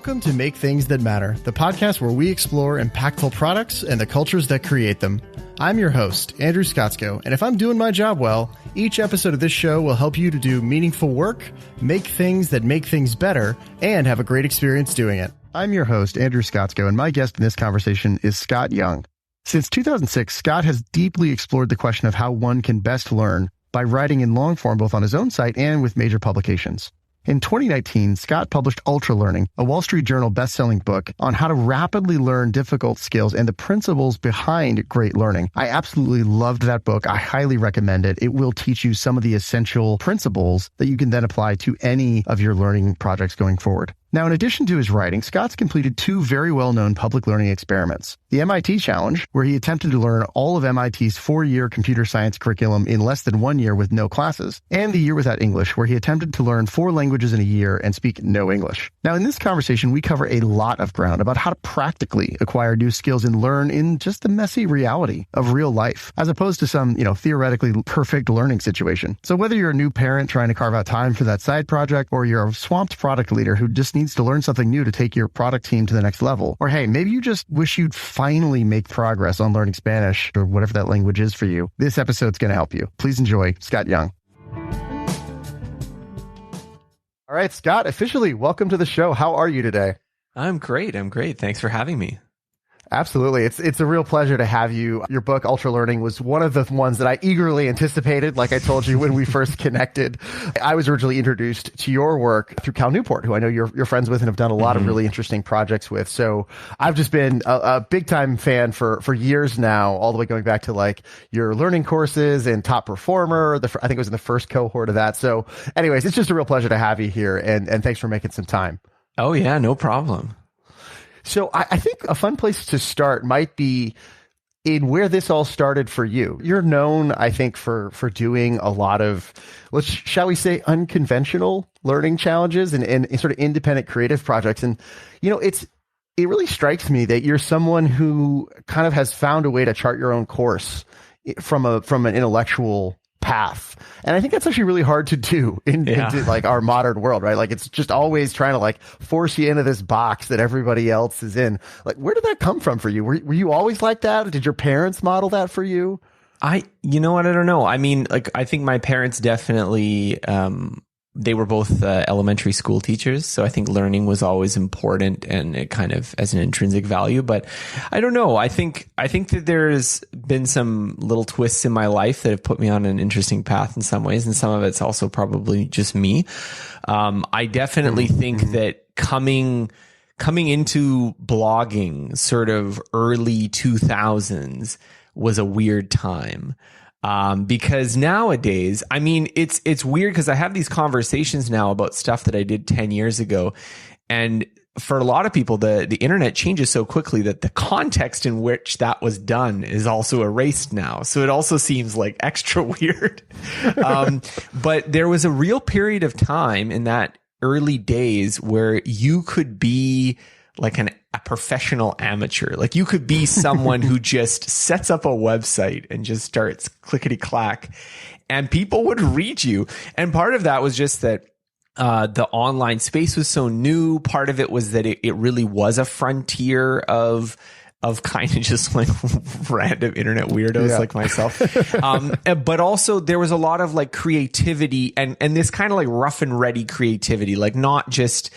Welcome to Make Things That Matter, the podcast where we explore impactful products and the cultures that create them. I'm your host, Andrew Scottsko, and if I'm doing my job well, each episode of this show will help you to do meaningful work, make things that make things better, and have a great experience doing it. I'm your host, Andrew Scottsko, and my guest in this conversation is Scott Young. Since 2006, Scott has deeply explored the question of how one can best learn by writing in long form both on his own site and with major publications. In 2019, Scott published Ultra Learning, a Wall Street Journal best-selling book on how to rapidly learn difficult skills and the principles behind great learning. I absolutely loved that book. I highly recommend it. It will teach you some of the essential principles that you can then apply to any of your learning projects going forward. Now, in addition to his writing, Scott's completed two very well-known public learning experiments. The MIT Challenge, where he attempted to learn all of MIT's 4-year computer science curriculum in less than 1 year with no classes, and the Year Without English, where he attempted to learn 4 languages in a year and speak no English. Now, in this conversation, we cover a lot of ground about how to practically acquire new skills and learn in just the messy reality of real life, as opposed to some, theoretically perfect learning situation. So whether you're a new parent trying to carve out time for that side project, or you're a swamped product leader who just needs to learn something new to take your product team to the next level. Or hey, maybe you just wish you'd finally make progress on learning Spanish or whatever that language is for you. This episode's going to help you. Please enjoy Scott Young. All right, Scott, officially welcome to the show. How are you today? I'm great. Thanks for having me. Absolutely. It's a real pleasure to have you. Your book, Ultra Learning, was one of the ones that I eagerly anticipated, like I told you when we first connected. I was originally introduced to your work through Cal Newport, who I know you're friends with and have done a lot of really interesting projects with. So I've just been a big-time fan for years now, all the way going back to like your learning courses and Top Performer. I think it was in the first cohort of that. So anyways, it's just a real pleasure to have you here, and thanks for making some time. Oh, yeah, no problem. So I think a fun place to start might be in where this all started for you. You're known, I think, for doing a lot of, shall we say, unconventional learning challenges and sort of independent creative projects. And, it really strikes me that you're someone who kind of has found a way to chart your own course from an intellectual path. And I think that's actually really hard to do into like our modern world, right? Like it's just always trying to like force you into this box that everybody else is in. Like, where did that come from for you? Were you always like that? Did your parents model that for you? You know what? I don't know. I mean, like, I think my parents definitely, they were both elementary school teachers. So I think learning was always important and it kind of as an intrinsic value. But I don't know. I think that there's been some little twists in my life that have put me on an interesting path in some ways. And some of it's also probably just me. I definitely think that coming into blogging sort of early 2000s was a weird time. Because nowadays, I mean, it's weird because I have these conversations now about stuff that I did 10 years ago. And for a lot of people, the internet changes so quickly that the context in which that was done is also erased now. So it also seems like extra weird. But there was a real period of time in that early days where you could be like a professional amateur. Like you could be someone who just sets up a website and just starts clickety clack and people would read you. And part of that was just that the online space was so new. Part of it was that it really was a frontier of kind of just like random internet weirdos like myself. But also there was a lot of like creativity and this kind of like rough and ready creativity, like not just,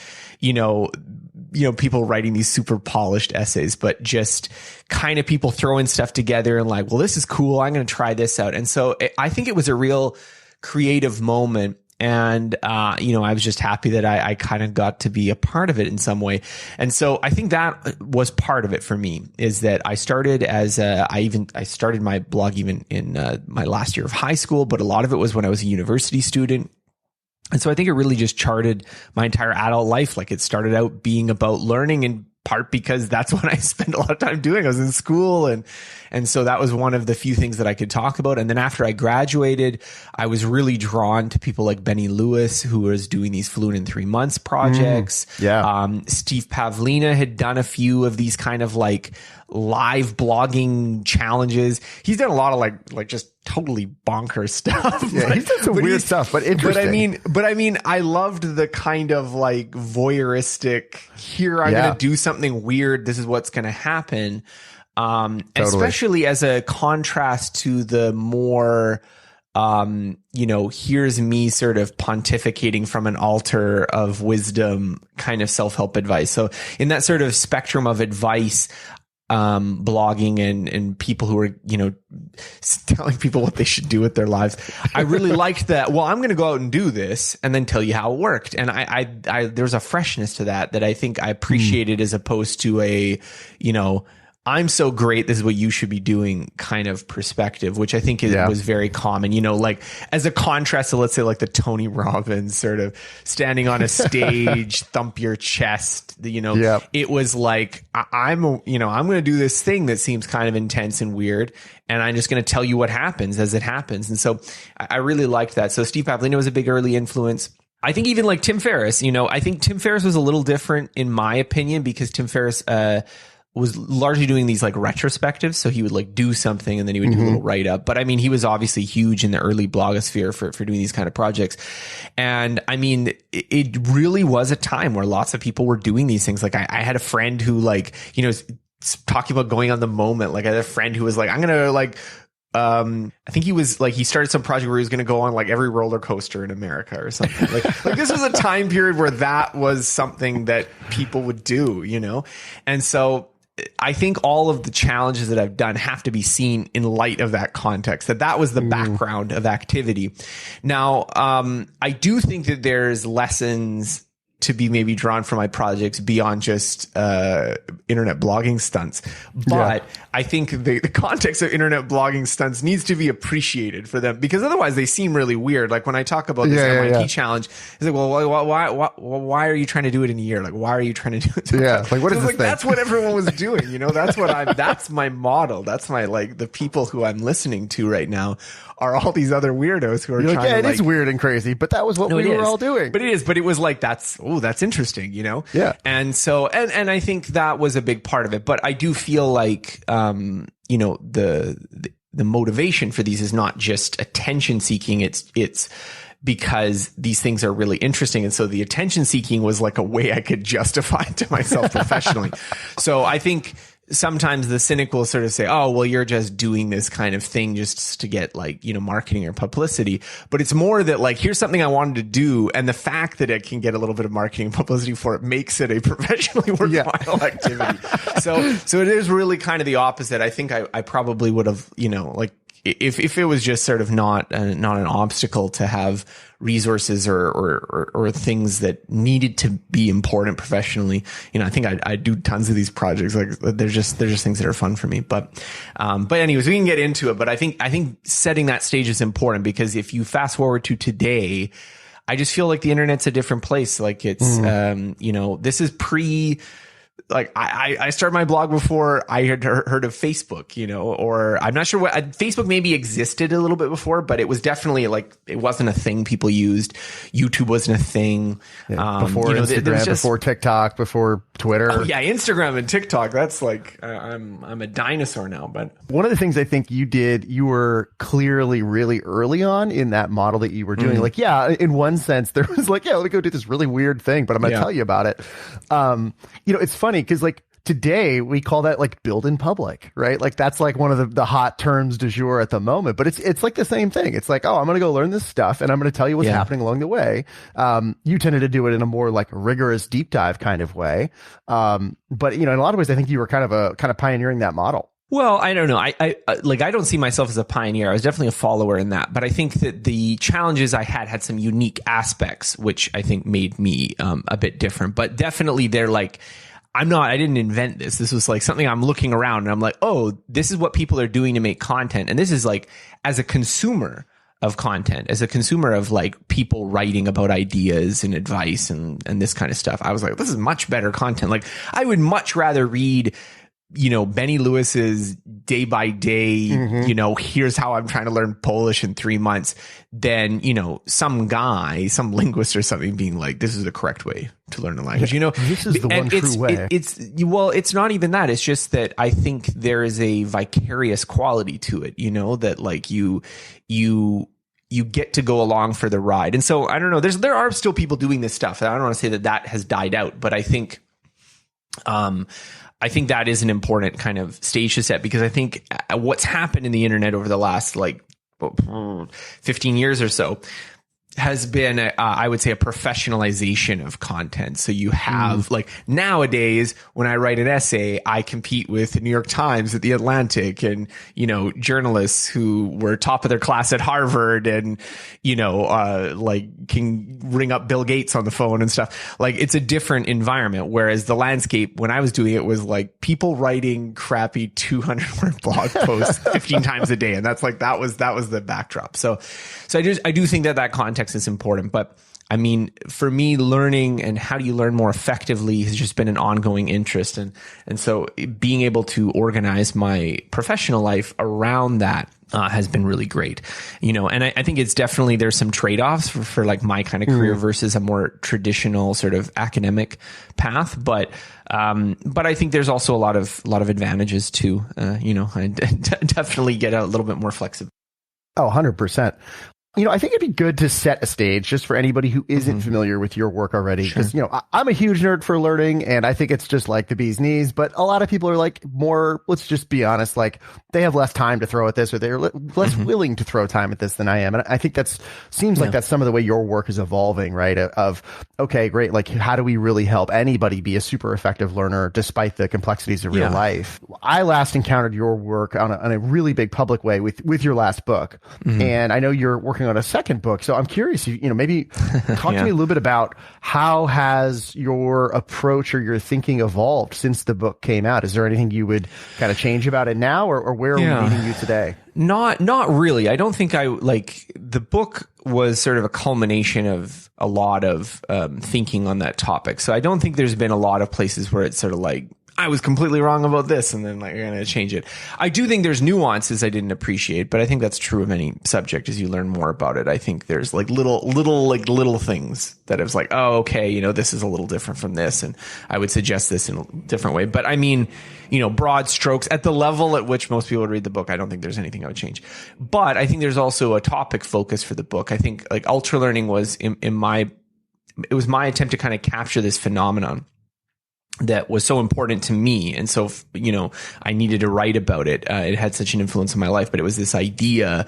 people writing these super polished essays, but just kind of people throwing stuff together and like, well, this is cool. I'm going to try this out. And so I think it was a real creative moment. And, I was just happy that I kind of got to be a part of it in some way. And so I think that was part of it for me is that I started I started my blog even in my last year of high school, but a lot of it was when I was a university student. And so I think it really just charted my entire adult life. Like it started out being about learning in part because that's what I spent a lot of time doing. I was in school and so that was one of the few things that I could talk about. And then after I graduated, I was really drawn to people like Benny Lewis, who was doing these Fluent in 3 months projects. Steve Pavlina had done a few of these kind of like live blogging challenges. He's done a lot of like just totally bonkers stuff. Yeah, he's done some weird stuff, but interesting. But I mean, I loved the kind of like voyeuristic, here I'm going to do something weird. This is what's going to happen. Especially as a contrast to the more, here's me sort of pontificating from an altar of wisdom kind of self-help advice. So in that sort of spectrum of advice, blogging and people who are, telling people what they should do with their lives. I really liked that. Well, I'm going to go out and do this and then tell you how it worked. And I there's a freshness to that I think I appreciated as opposed to a, I'm so great, this is what you should be doing kind of perspective, which I think was very common, like as a contrast to, let's say, like the Tony Robbins sort of standing on a stage, thump your chest, it was like, I'm going to do this thing that seems kind of intense and weird. And I'm just going to tell you what happens as it happens. And so I really liked that. So Steve Pavlina was a big early influence. I think even like Tim Ferriss, I think Tim Ferriss was a little different in my opinion, because Tim Ferriss, was largely doing these like retrospectives. So he would like do something and then he would do a little write up. But I mean, he was obviously huge in the early blogosphere for doing these kind of projects. And I mean, it really was a time where lots of people were doing these things. Like I had a friend who like, talking about going on the moment. Like I had a friend who was like, I'm going to like, I think he was like, he started some project where he was going to go on like every roller coaster in America or something. Like this was a time period where that was something that people would do, And so I think all of the challenges that I've done have to be seen in light of that context, that was the background of activity. Now, I do think that there's lessons to be maybe drawn from my projects beyond just internet blogging stunts. But I think the context of internet blogging stunts needs to be appreciated for them, because otherwise they seem really weird. Like when I talk about this MIT challenge, it's like, well, why are you trying to do it in a year? Like, why are you trying to do it? Like what is this like, thing? That's what everyone was doing. That's my model. That's my, like, the people who I'm listening to right now are all these other weirdos who are trying to, it is weird and crazy, but that was what we were all doing. But it was like, that's interesting, Yeah. And so, and I think that was a big part of it. But I do feel like, the motivation for these is not just attention seeking. It's because these things are really interesting. And so the attention seeking was like a way I could justify it to myself professionally. So I think sometimes the cynic will sort of say, oh, well, you're just doing this kind of thing just to get like, marketing or publicity. But it's more that like, here's something I wanted to do. And the fact that it can get a little bit of marketing and publicity for it makes it a professionally worthwhile activity. So it is really kind of the opposite. I think I probably would have, like, if it was just sort of not an obstacle to have resources or things that needed to be important professionally, I think I do tons of these projects. Like they're just things that are fun for me. But anyways, we can get into it. But I think setting that stage is important, because if you fast forward to today, I just feel like the internet's a different place. Like it's, this is like I started my blog before I had heard of Facebook, or I'm not sure what Facebook maybe existed a little bit before, but it was definitely like, it wasn't a thing people used. YouTube wasn't a thing. Before Instagram, before TikTok, before Twitter. Oh yeah. Instagram and TikTok. That's like, I'm a dinosaur now, but one of the things I think you did, you were clearly really early on in that model that you were doing. Like, in one sense there was like, let me go do this really weird thing, but I'm going to tell you about it. It's funny because like today we call that like build in public, right? Like that's like one of the hot terms du jour at the moment, but it's like the same thing. It's like, oh, I'm going to go learn this stuff and I'm going to tell you what's happening along the way. You tended to do it in a more like rigorous deep dive kind of way. But in a lot of ways, I think you were kind of pioneering that model. Well, I don't know. I don't see myself as a pioneer. I was definitely a follower in that, but I think that the challenges I had some unique aspects, which I think made me a bit different. But definitely, they're like, I didn't invent this. This was like something I'm looking around and I'm like, oh, this is what people are doing to make content, and this is like, as a consumer of content, as a consumer of like people writing about ideas and advice and this kind of stuff, I was like, this is much better content. Like I would much rather read Benny Lewis's day by day, here's how I'm trying to learn Polish in 3 months, than, some guy, some linguist or something being like, this is the correct way to learn a language, This is the one true way. It's not even that. It's just that I think there is a vicarious quality to it, that like you get to go along for the ride. And so I don't know, there are still people doing this stuff. I don't want to say that has died out, but I think that is an important kind of stage to set, because I think what's happened in the internet over the last 15 years or so has been, I would say, a professionalization of content. So you have like nowadays, when I write an essay, I compete with the New York Times at the Atlantic, and, journalists who were top of their class at Harvard, and, like can ring up Bill Gates on the phone and stuff. Like, it's a different environment. Whereas the landscape, when I was doing it, was like people writing crappy 200-word blog posts 15 times a day. And that was the backdrop. So I do think that context is important. But I mean, for me, learning and how do you learn more effectively has just been an ongoing interest. And so being able to organize my professional life around that has been really great, and I think it's definitely, there's some trade-offs for like my kind of career versus a more traditional sort of academic path. But I think there's also a lot of advantages too. I definitely get a little bit more flexible. Oh, 100%. I think it'd be good to set a stage just for anybody who isn't familiar with your work already. Because, I'm a huge nerd for learning, and I think it's just like the bee's knees. But a lot of people are like more, let's just be honest, like they have less time to throw at this, or they're less willing to throw time at this than I am. And I think seems like that's some of the way your work is evolving, right? Okay, great. Like, how do we really help anybody be a super effective learner despite the complexities of real life? I last encountered your work on a really big public way with your last book. And I know you're working on a second book. So I'm curious, maybe talk to me a little bit about how has your approach or your thinking evolved since the book came out? Is there anything you would kind of change about it now, or where are we meeting you today? Not really. I don't think the book was sort of a culmination of a lot of thinking on that topic. So I don't think there's been a lot of places where it's sort of like, I was completely wrong about this, and then like you're going to change it. I do think there's nuances I didn't appreciate, but I think that's true of any subject as you learn more about it. I think there's like little things that it's like, oh, okay, this is a little different from this, and I would suggest this in a different way. But I mean, broad strokes at the level at which most people would read the book, I don't think there's anything I would change. But I think there's also a topic focus for the book. I think like ultra learning was it was my attempt to kind of capture this phenomenon that was so important to me. And so, I needed to write about it. It had such an influence on my life, but it was this idea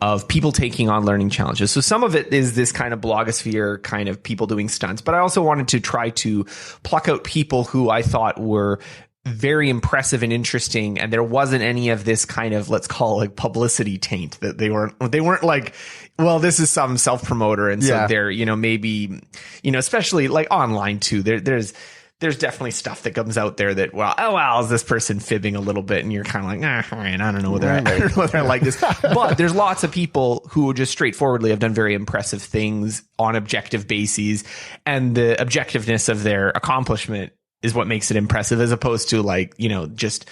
of people taking on learning challenges. So some of it is this kind of blogosphere kind of people doing stunts, but I also wanted to try to pluck out people who I thought were very impressive and interesting. And there wasn't any of this kind of, let's call it like publicity taint, that they weren't like, well, this is some self-promoter. And so they're, maybe, especially like online too, there's definitely stuff that comes out there that, is this person fibbing a little bit? And you're kind of like, all right, I don't know whether I like this. But there's lots of people who just straightforwardly have done very impressive things on objective bases. And the objectiveness of their accomplishment is what makes it impressive, as opposed to like, just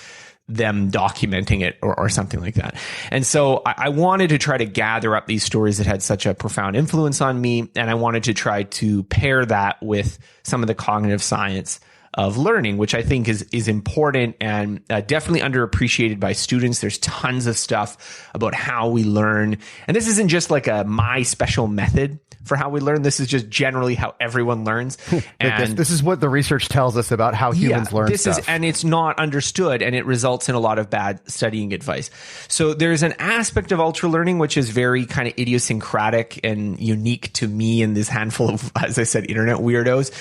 them documenting it or something like that. And so I wanted to try to gather up these stories that had such a profound influence on me. And I wanted to try to pair that with some of the cognitive science of learning, which I think is important and definitely underappreciated by students. There's tons of stuff about how we learn. And this isn't just like my special method for how we learn. This is just generally how everyone learns. And this is what the research tells us about how humans learn stuff. And it's not understood, and it results in a lot of bad studying advice. So there's an aspect of ultra learning which is very kind of idiosyncratic and unique to me and this handful of, as I said, internet weirdos.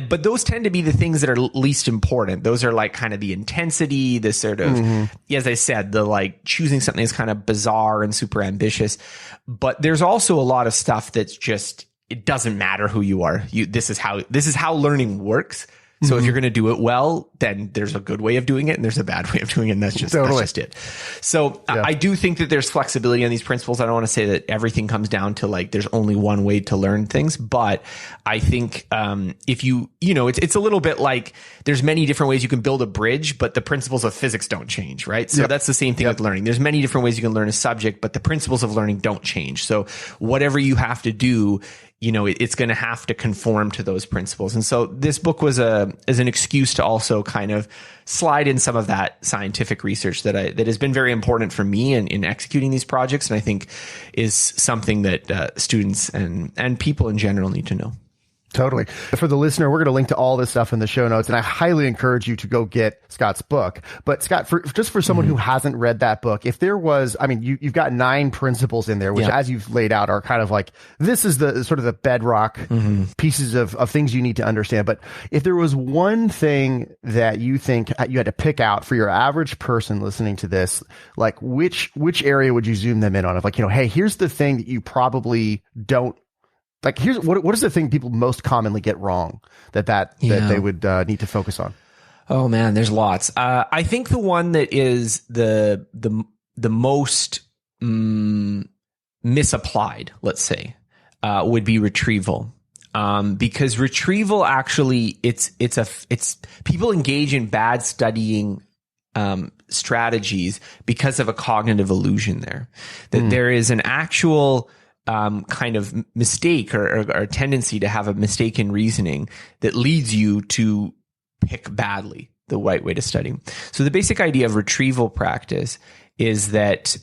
But those tend to be the things that are least important. Those are like kind of the intensity, the sort of, as I said, the like choosing something that's kind of bizarre and super ambitious. But there's also a lot of stuff that's just, it doesn't matter who you are. This is how learning works. So if you're going to do it well, then there's a good way of doing it and there's a bad way of doing it. And that's just it. So I do think that there's flexibility on these principles. I don't want to say that everything comes down to like, there's only one way to learn things, but I think, if it's a little bit like there's many different ways you can build a bridge, but the principles of physics don't change, right? So that's the same thing with learning. There's many different ways you can learn a subject, but the principles of learning don't change. So whatever you have to do, it's going to have to conform to those principles. And so this book was as an excuse to also kind of slide in some of that scientific research that has been very important for me in executing these projects. And I think is something that students and people in general need to know. Totally. For the listener, we're going to link to all this stuff in the show notes, and I highly encourage you to go get Scott's book. But Scott, for someone who hasn't read that book, if there was, you've got 9 principles in there, which as you've laid out are kind of like, this is the sort of the bedrock pieces of things you need to understand. But if there was one thing that you think you had to pick out for your average person listening to this, like which area would you zoom them in on? Of like, hey, here's the thing that you probably don't, like, here's what is the thing people most commonly get wrong that they would need to focus on? Oh man, there's lots. I think the one that is the most misapplied, let's say, would be retrieval. Because retrieval actually, it's people engage in bad studying strategies because of a cognitive illusion there. That there is an actual kind of mistake or tendency to have a mistaken reasoning that leads you to pick badly the right way to study. So the basic idea of retrieval practice is that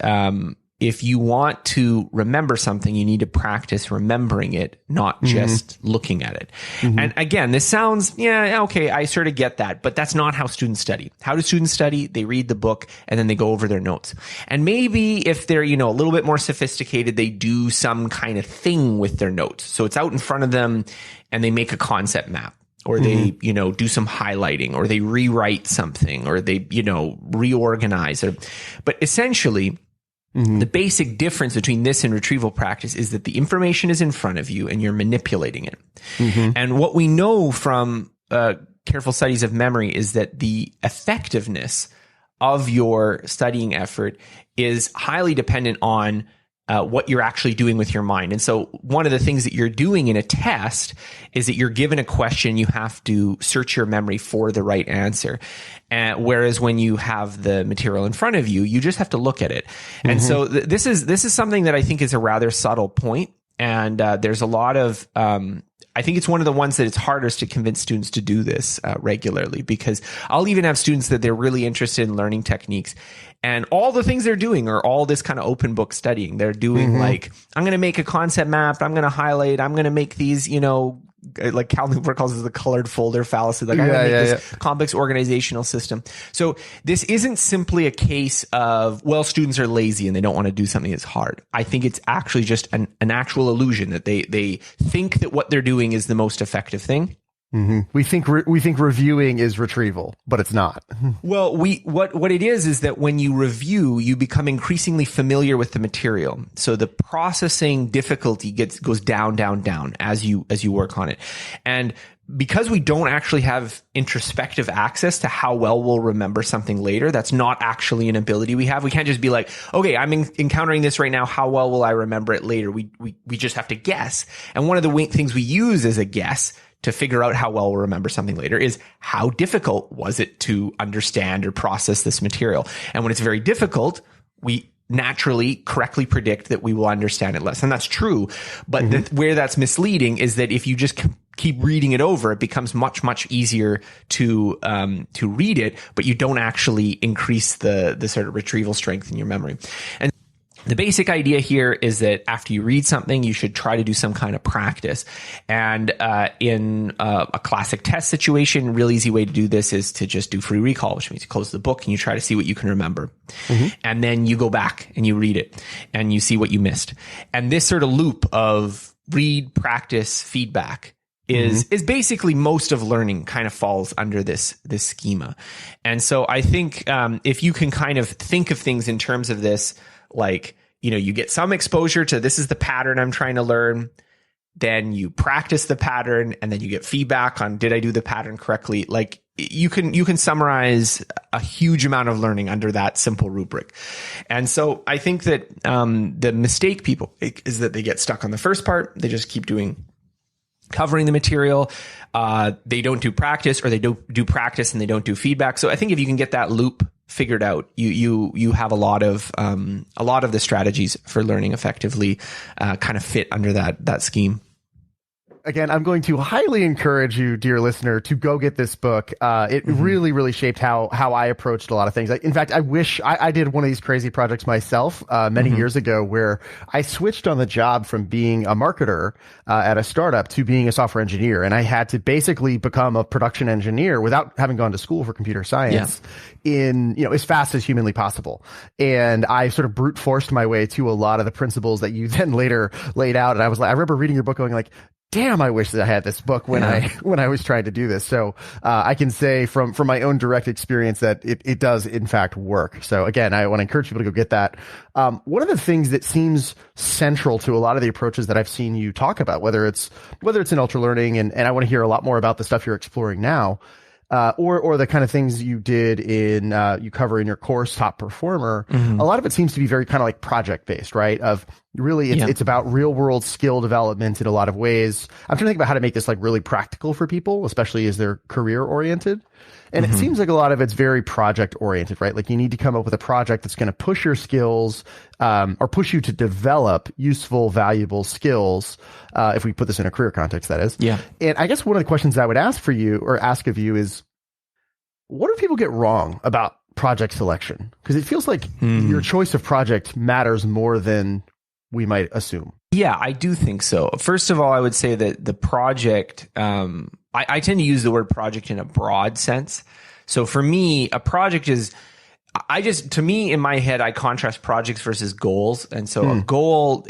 if you want to remember something, you need to practice remembering it, not just looking at it. And again, this sounds, okay, I sort of get that, but that's not how students study. How do students study? They read the book and then they go over their notes. And maybe if they're, a little bit more sophisticated, they do some kind of thing with their notes. So it's out in front of them and they make a concept map. Or they, do some highlighting, or they rewrite something, or they, reorganize. But essentially, the basic difference between this and retrieval practice is that the information is in front of you and you're manipulating it. And what we know from careful studies of memory is that the effectiveness of your studying effort is highly dependent on what you're actually doing with your mind. And so one of the things that you're doing in a test is that you're given a question, you have to search your memory for the right answer. Whereas when you have the material in front of you, you just have to look at it. And so this is something that I think is a rather subtle point. And there's a lot of, I think it's one of the ones that it's hardest to convince students to do this regularly, because I'll even have students that they're really interested in learning techniques. And all the things they're doing are all this kind of open book studying. They're doing like, I'm going to make a concept map. I'm going to highlight. I'm going to make these, like Cal Newport calls it the colored folder fallacy. Like I'm going to make this complex organizational system. So this isn't simply a case of, well, students are lazy and they don't want to do something that's hard. I think it's actually just an actual illusion that they think that what they're doing is the most effective thing. We think reviewing is retrieval, but it's not. Well, what it is that when you review, you become increasingly familiar with the material. So the processing difficulty goes down as you work on it. And because we don't actually have introspective access to how well we'll remember something later, that's not actually an ability we have. We can't just be like, okay, I'm encountering this right now. How well will I remember it later? We just have to guess. And one of the things we use as a guess to figure out how well we'll remember something later is how difficult was it to understand or process this material. And when it's very difficult, we naturally correctly predict that we will understand it less. And that's true. But where that's misleading is that if you just keep reading it over, it becomes much, much easier to read it, but you don't actually increase the sort of retrieval strength in your memory. And the basic idea here is that after you read something, you should try to do some kind of practice. And in a classic test situation, a real easy way to do this is to just do free recall, which means you close the book and you try to see what you can remember. And then you go back and you read it and you see what you missed. And this sort of loop of read, practice, feedback is basically most of learning kind of falls under this schema. And so I think if you can kind of think of things in terms of this, like, you get some exposure to this is the pattern I'm trying to learn. then you practice the pattern, and then you get feedback on, did I do the pattern correctly? Like you can summarize a huge amount of learning under that simple rubric. And so I think that the mistake people make is that they get stuck on the first part. They just keep covering the material. They don't do practice, or they don't do practice and they don't do feedback. So I think if you can get that loop figured out, you have a lot of the strategies for learning effectively kind of fit under that scheme. Again, I'm going to highly encourage you, dear listener, to go get this book. It really, really shaped how I approached a lot of things. In fact, I wish I did one of these crazy projects myself many years ago, where I switched on the job from being a marketer at a startup to being a software engineer. And I had to basically become a production engineer without having gone to school for computer science in, as fast as humanly possible. And I sort of brute forced my way to a lot of the principles that you then later laid out. And I remember reading your book going like, damn, I wish that I had this book when I was trying to do this. So I can say from my own direct experience that it does in fact work. So again, I want to encourage people to go get that. One of the things that seems central to a lot of the approaches that I've seen you talk about, whether it's in ultra learning, and I want to hear a lot more about the stuff you're exploring now, or the kind of things you did you cover in your course, Top Performer. A lot of it seems to be very kind of like project based, right? Of really, it's about real world skill development in a lot of ways. I'm trying to think about how to make this like really practical for people, especially as they're career oriented. And it seems like a lot of it's very project oriented, right? Like you need to come up with a project that's going to push your skills, or push you to develop useful, valuable skills. If we put this in a career context, that is. Yeah. And I guess one of the questions I would ask of you is, what do people get wrong about project selection? Because it feels like your choice of project matters more than we might assume. Yeah, I do think so. First of all, I would say that the project, I tend to use the word project in a broad sense. So for me, a project is, to me, in my head, I contrast projects versus goals. And so a goal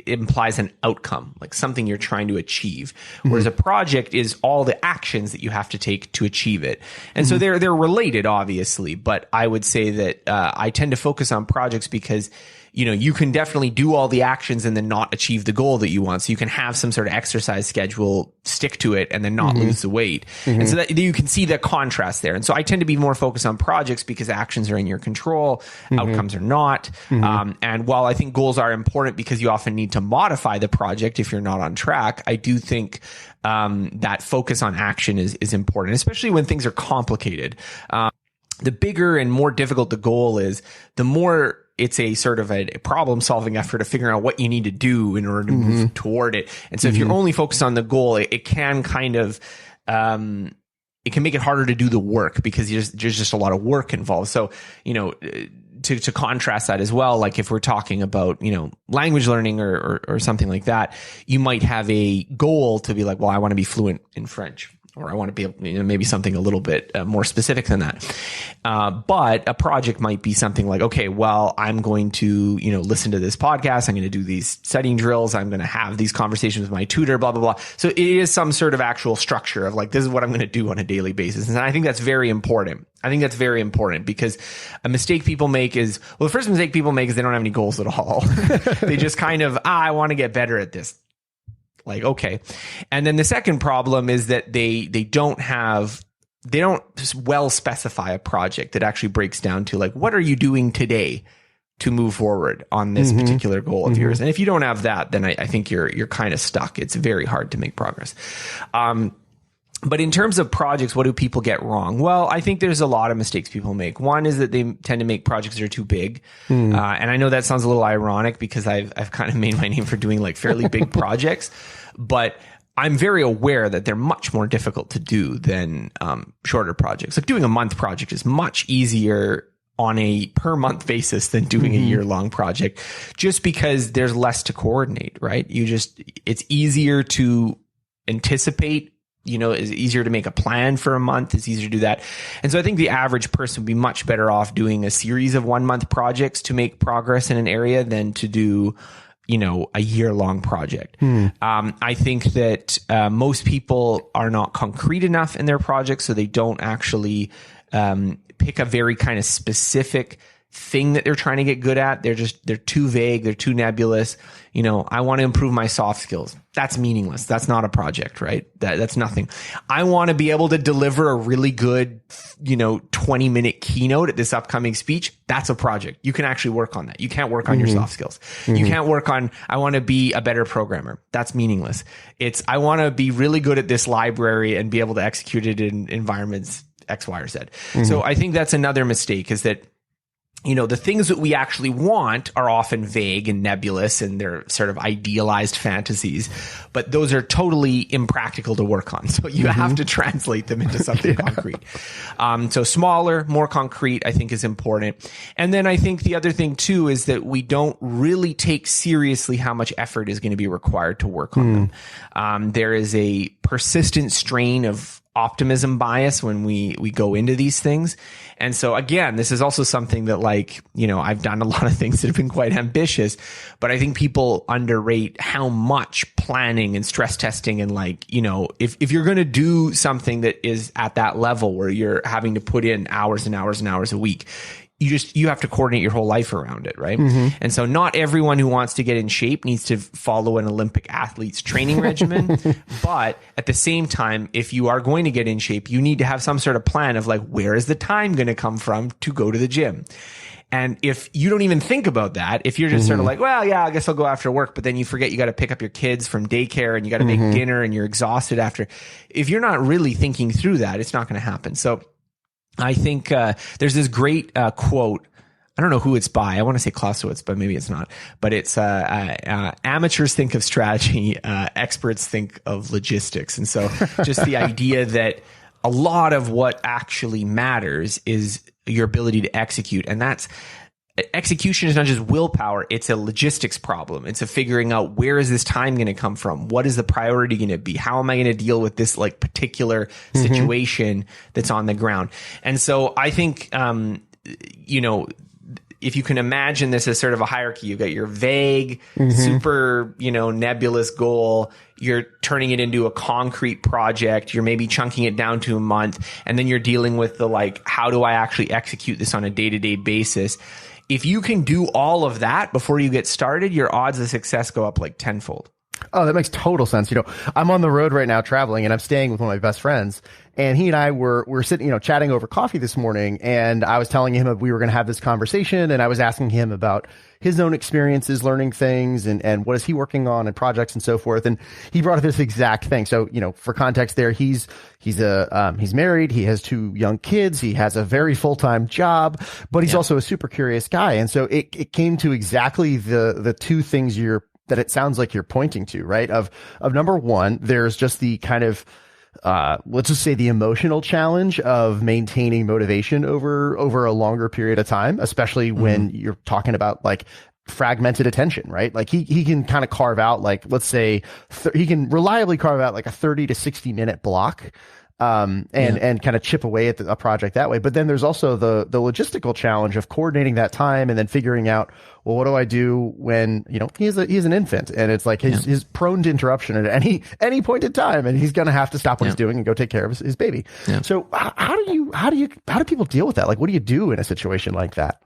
implies an outcome, like something you're trying to achieve. Whereas a project is all the actions that you have to take to achieve it. And so they're related, obviously, but I would say that I tend to focus on projects because you can definitely do all the actions and then not achieve the goal that you want. So you can have some sort of exercise schedule, stick to it, and then not lose the weight. And so that you can see the contrast there. And so I tend to be more focused on projects because actions are in your control, outcomes are not. And while I think goals are important because you often need to modify the project if you're not on track, I do think that focus on action is important, especially when things are complicated. The bigger and more difficult the goal is, the more it's a sort of a problem solving effort of figuring out what you need to do in order to move toward it. And so if you're only focused on the goal, it can kind of, it can make it harder to do the work because there's just a lot of work involved. So, to contrast that as well, like if we're talking about, language learning or something like that, you might have a goal to be like, well, I want to be fluent in French. Or I want to be able, maybe something a little bit more specific than that. But a project might be something like, okay, well, I'm going to, listen to this podcast. I'm going to do these studying drills. I'm going to have these conversations with my tutor, blah, blah, blah. So it is some sort of actual structure of like, this is what I'm going to do on a daily basis. And I think that's very important. Because a mistake people make is, well, the first mistake people make is they don't have any goals at all. They just kind of, I want to get better at this. Like, okay. And then the second problem is that they don't well specify a project that actually breaks down to like, what are you doing today to move forward on this particular goal of yours? And if you don't have that, then I think you're kind of stuck. It's very hard to make progress. But in terms of projects, what do people get wrong? Well, I think there's a lot of mistakes people make. One is that they tend to make projects that are too big. And I know that sounds a little ironic because I've kind of made my name for doing like fairly big projects, but I'm very aware that they're much more difficult to do than shorter projects. Like doing a month project is much easier on a per month basis than doing a year-long project, just because there's less to coordinate, right? It's easier to anticipate. It's easier to make a plan for a month. It's easier to do that. And so I think the average person would be much better off doing a series of 1 month projects to make progress in an area than to do, a year-long project. I think that most people are not concrete enough in their projects, so they don't actually pick a very kind of specific thing that they're trying to get good at. They're too vague. They're too nebulous. You know, I want to improve my soft skills. That's meaningless. That's not a project, right? That's nothing. I want to be able to deliver a really good, 20-minute keynote at this upcoming speech. That's a project. You can actually work on that. You can't work on your soft skills. You can't work on, I want to be a better programmer. That's meaningless. It's, I want to be really good at this library and be able to execute it in environments X, Y, or Z. So I think that's another mistake, is that, the things that we actually want are often vague and nebulous, and they're sort of idealized fantasies, but those are totally impractical to work on. So you have to translate them into something concrete. So smaller, more concrete, I think, is important. And then I think the other thing too is that we don't really take seriously how much effort is going to be required to work on them. There is a persistent strain of optimism bias when we go into these things. And so again, this is also something that I've done a lot of things that have been quite ambitious, but I think people underrate how much planning and stress testing and if you're going to do something that is at that level where you're having to put in hours and hours and hours a week, you have to coordinate your whole life around it, right? And so not everyone who wants to get in shape needs to follow an Olympic athlete's training regimen. But at the same time, if you are going to get in shape, you need to have some sort of plan of where is the time going to come from to go to the gym? And if you don't even think about that, if you're just sort of well, yeah, I guess I'll go after work, but then you forget you got to pick up your kids from daycare and you got to make dinner and you're exhausted after. If you're not really thinking through that, it's not going to happen. So I think there's this great quote. I don't know who it's by. I want to say Clausewitz, but maybe it's not. But it's amateurs think of strategy, experts think of logistics. And so just the idea that a lot of what actually matters is your ability to execute. And execution is not just willpower. It's a logistics problem. It's a figuring out, where is this time going to come from? What is the priority going to be? How am I going to deal with this particular situation that's on the ground? And so I think, if you can imagine this as sort of a hierarchy, you've got your vague, super, nebulous goal. You're turning it into a concrete project. You're maybe chunking it down to a month. And then you're dealing with the, how do I actually execute this on a day-to-day basis? If you can do all of that before you get started, your odds of success go up tenfold. Oh, that makes total sense. I'm on the road right now traveling, and I'm staying with one of my best friends, and he and I were sitting, chatting over coffee this morning, and I was telling him we were going to have this conversation, and I was asking him about his own experiences learning things and what is he working on and projects and so forth. And he brought up this exact thing. So, for context there, he's married. He has 2 young kids. He has a very full-time job, but he's also a super curious guy. And so it came to exactly the 2 things that it sounds like you're pointing to, right? Of number one, there's just the kind of, let's just say the emotional challenge of maintaining motivation over a longer period of time, especially when you're talking about fragmented attention, right? He can kind of carve out, let's say he can reliably carve out a 30 to 60 minute block. And kind of chip away at a project that way. But then there's also the logistical challenge of coordinating that time and then figuring out, well, what do I do when, he's an infant and it's he's prone to interruption at any point in time, and he's going to have to stop what he's doing and go take care of his baby. Yeah. So how do people deal with that? What do you do in a situation like that?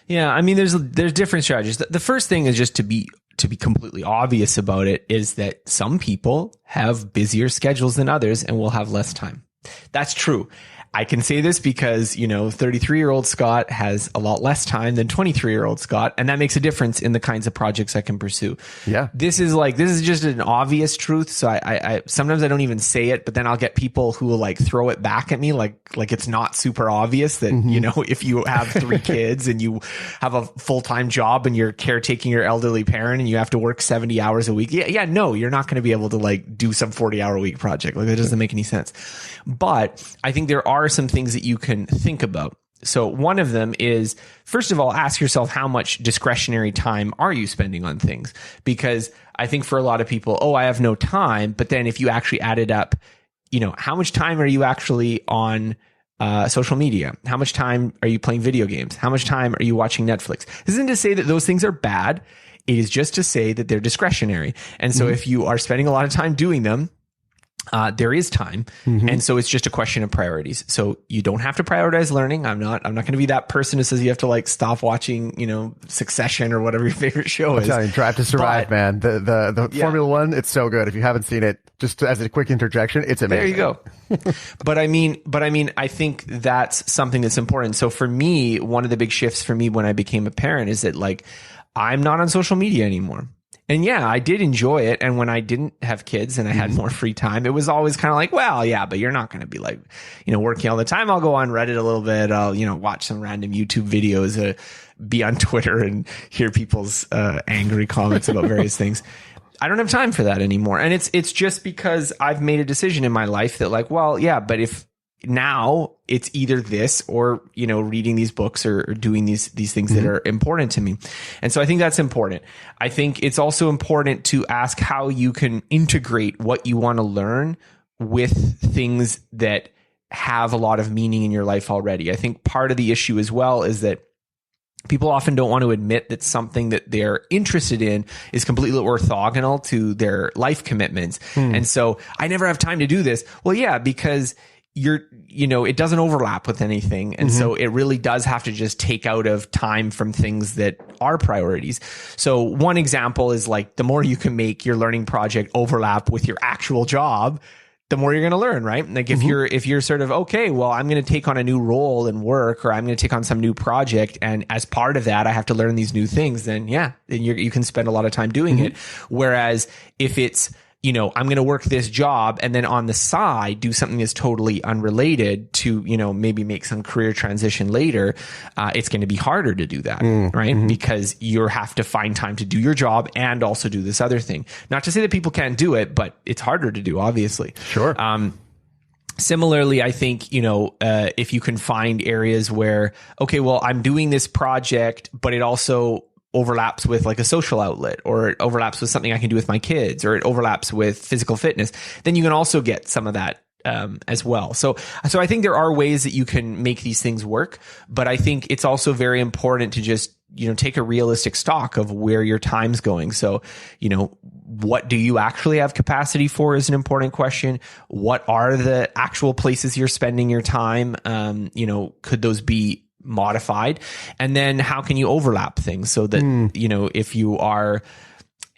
Yeah. I mean, there's different strategies. The first thing is just to be completely obvious about it, is that some people have busier schedules than others and will have less time. That's true. I can say this because, 33-year-old Scott has a lot less time than 23-year-old Scott, and that makes a difference in the kinds of projects I can pursue. Yeah. This is just an obvious truth. So I sometimes I don't even say it, but then I'll get people who will throw it back at me like it's not super obvious that, if you have 3 kids and you have a full-time job and you're caretaking your elderly parent and you have to work 70 hours a week. No, you're not going to be able to do some 40-hour-a-week project. That doesn't make any sense. But I think there are some things that you can think about. So one of them is, first of all, ask yourself, how much discretionary time are you spending on things? Because I think for a lot of people, I have no time. But then if you actually add it up, how much time are you actually on social media? How much time are you playing video games? How much time are you watching Netflix? This isn't to say that those things are bad. It is just to say that they're discretionary. And so if you are spending a lot of time doing them, there is time. And so it's just a question of priorities. So you don't have to prioritize learning. I'm not going to be that person who says you have to like stop watching, Succession or whatever your favorite show is. Drive to Survive, man. The Formula One, it's so good. If you haven't seen it, just as a quick interjection, it's amazing. There you go. But I mean, I think that's something that's important. So for me, one of the big shifts for me when I became a parent is that like, I'm not on social media anymore. And yeah, I did enjoy it. And when I didn't have kids and I had more free time, it was always kind of like, well, yeah, but you're not going to be like, working all the time. I'll go on Reddit a little bit. I'll, watch some random YouTube videos, be on Twitter and hear people's angry comments about various things. I don't have time for that anymore. And it's just because I've made a decision in my life that like, well, yeah, but if now it's either this or, reading these books or doing these things that are important to me. And so I think that's important. I think it's also important to ask how you can integrate what you want to learn with things that have a lot of meaning in your life already. I think part of the issue as well is that people often don't want to admit that something that they're interested in is completely orthogonal to their life commitments. And so I never have time to do this. Well, yeah, because it doesn't overlap with anything. And so it really does have to just take out of time from things that are priorities. So one example is like the more you can make your learning project overlap with your actual job, the more you're going to learn, right? Like if you're sort of, okay, well, I'm going to take on a new role in work or I'm going to take on some new project. And as part of that, I have to learn these new things. Then you can spend a lot of time doing it. Whereas if it's, I'm going to work this job and then on the side do something that's totally unrelated to, maybe make some career transition later, it's going to be harder to do that, right? Because you have to find time to do your job and also do this other thing. Not to say that people can't do it, but it's harder to do, obviously. Sure. Similarly, I think, if you can find areas where, okay, well, I'm doing this project, but it also overlaps with like a social outlet, or it overlaps with something I can do with my kids, or it overlaps with physical fitness, then you can also get some of that as well. So I think there are ways that you can make these things work, but I think it's also very important to just, take a realistic stock of where your time's going. So, what do you actually have capacity for is an important question. What are the actual places you're spending your time? Could those be modified? And then how can you overlap things so that, if you are,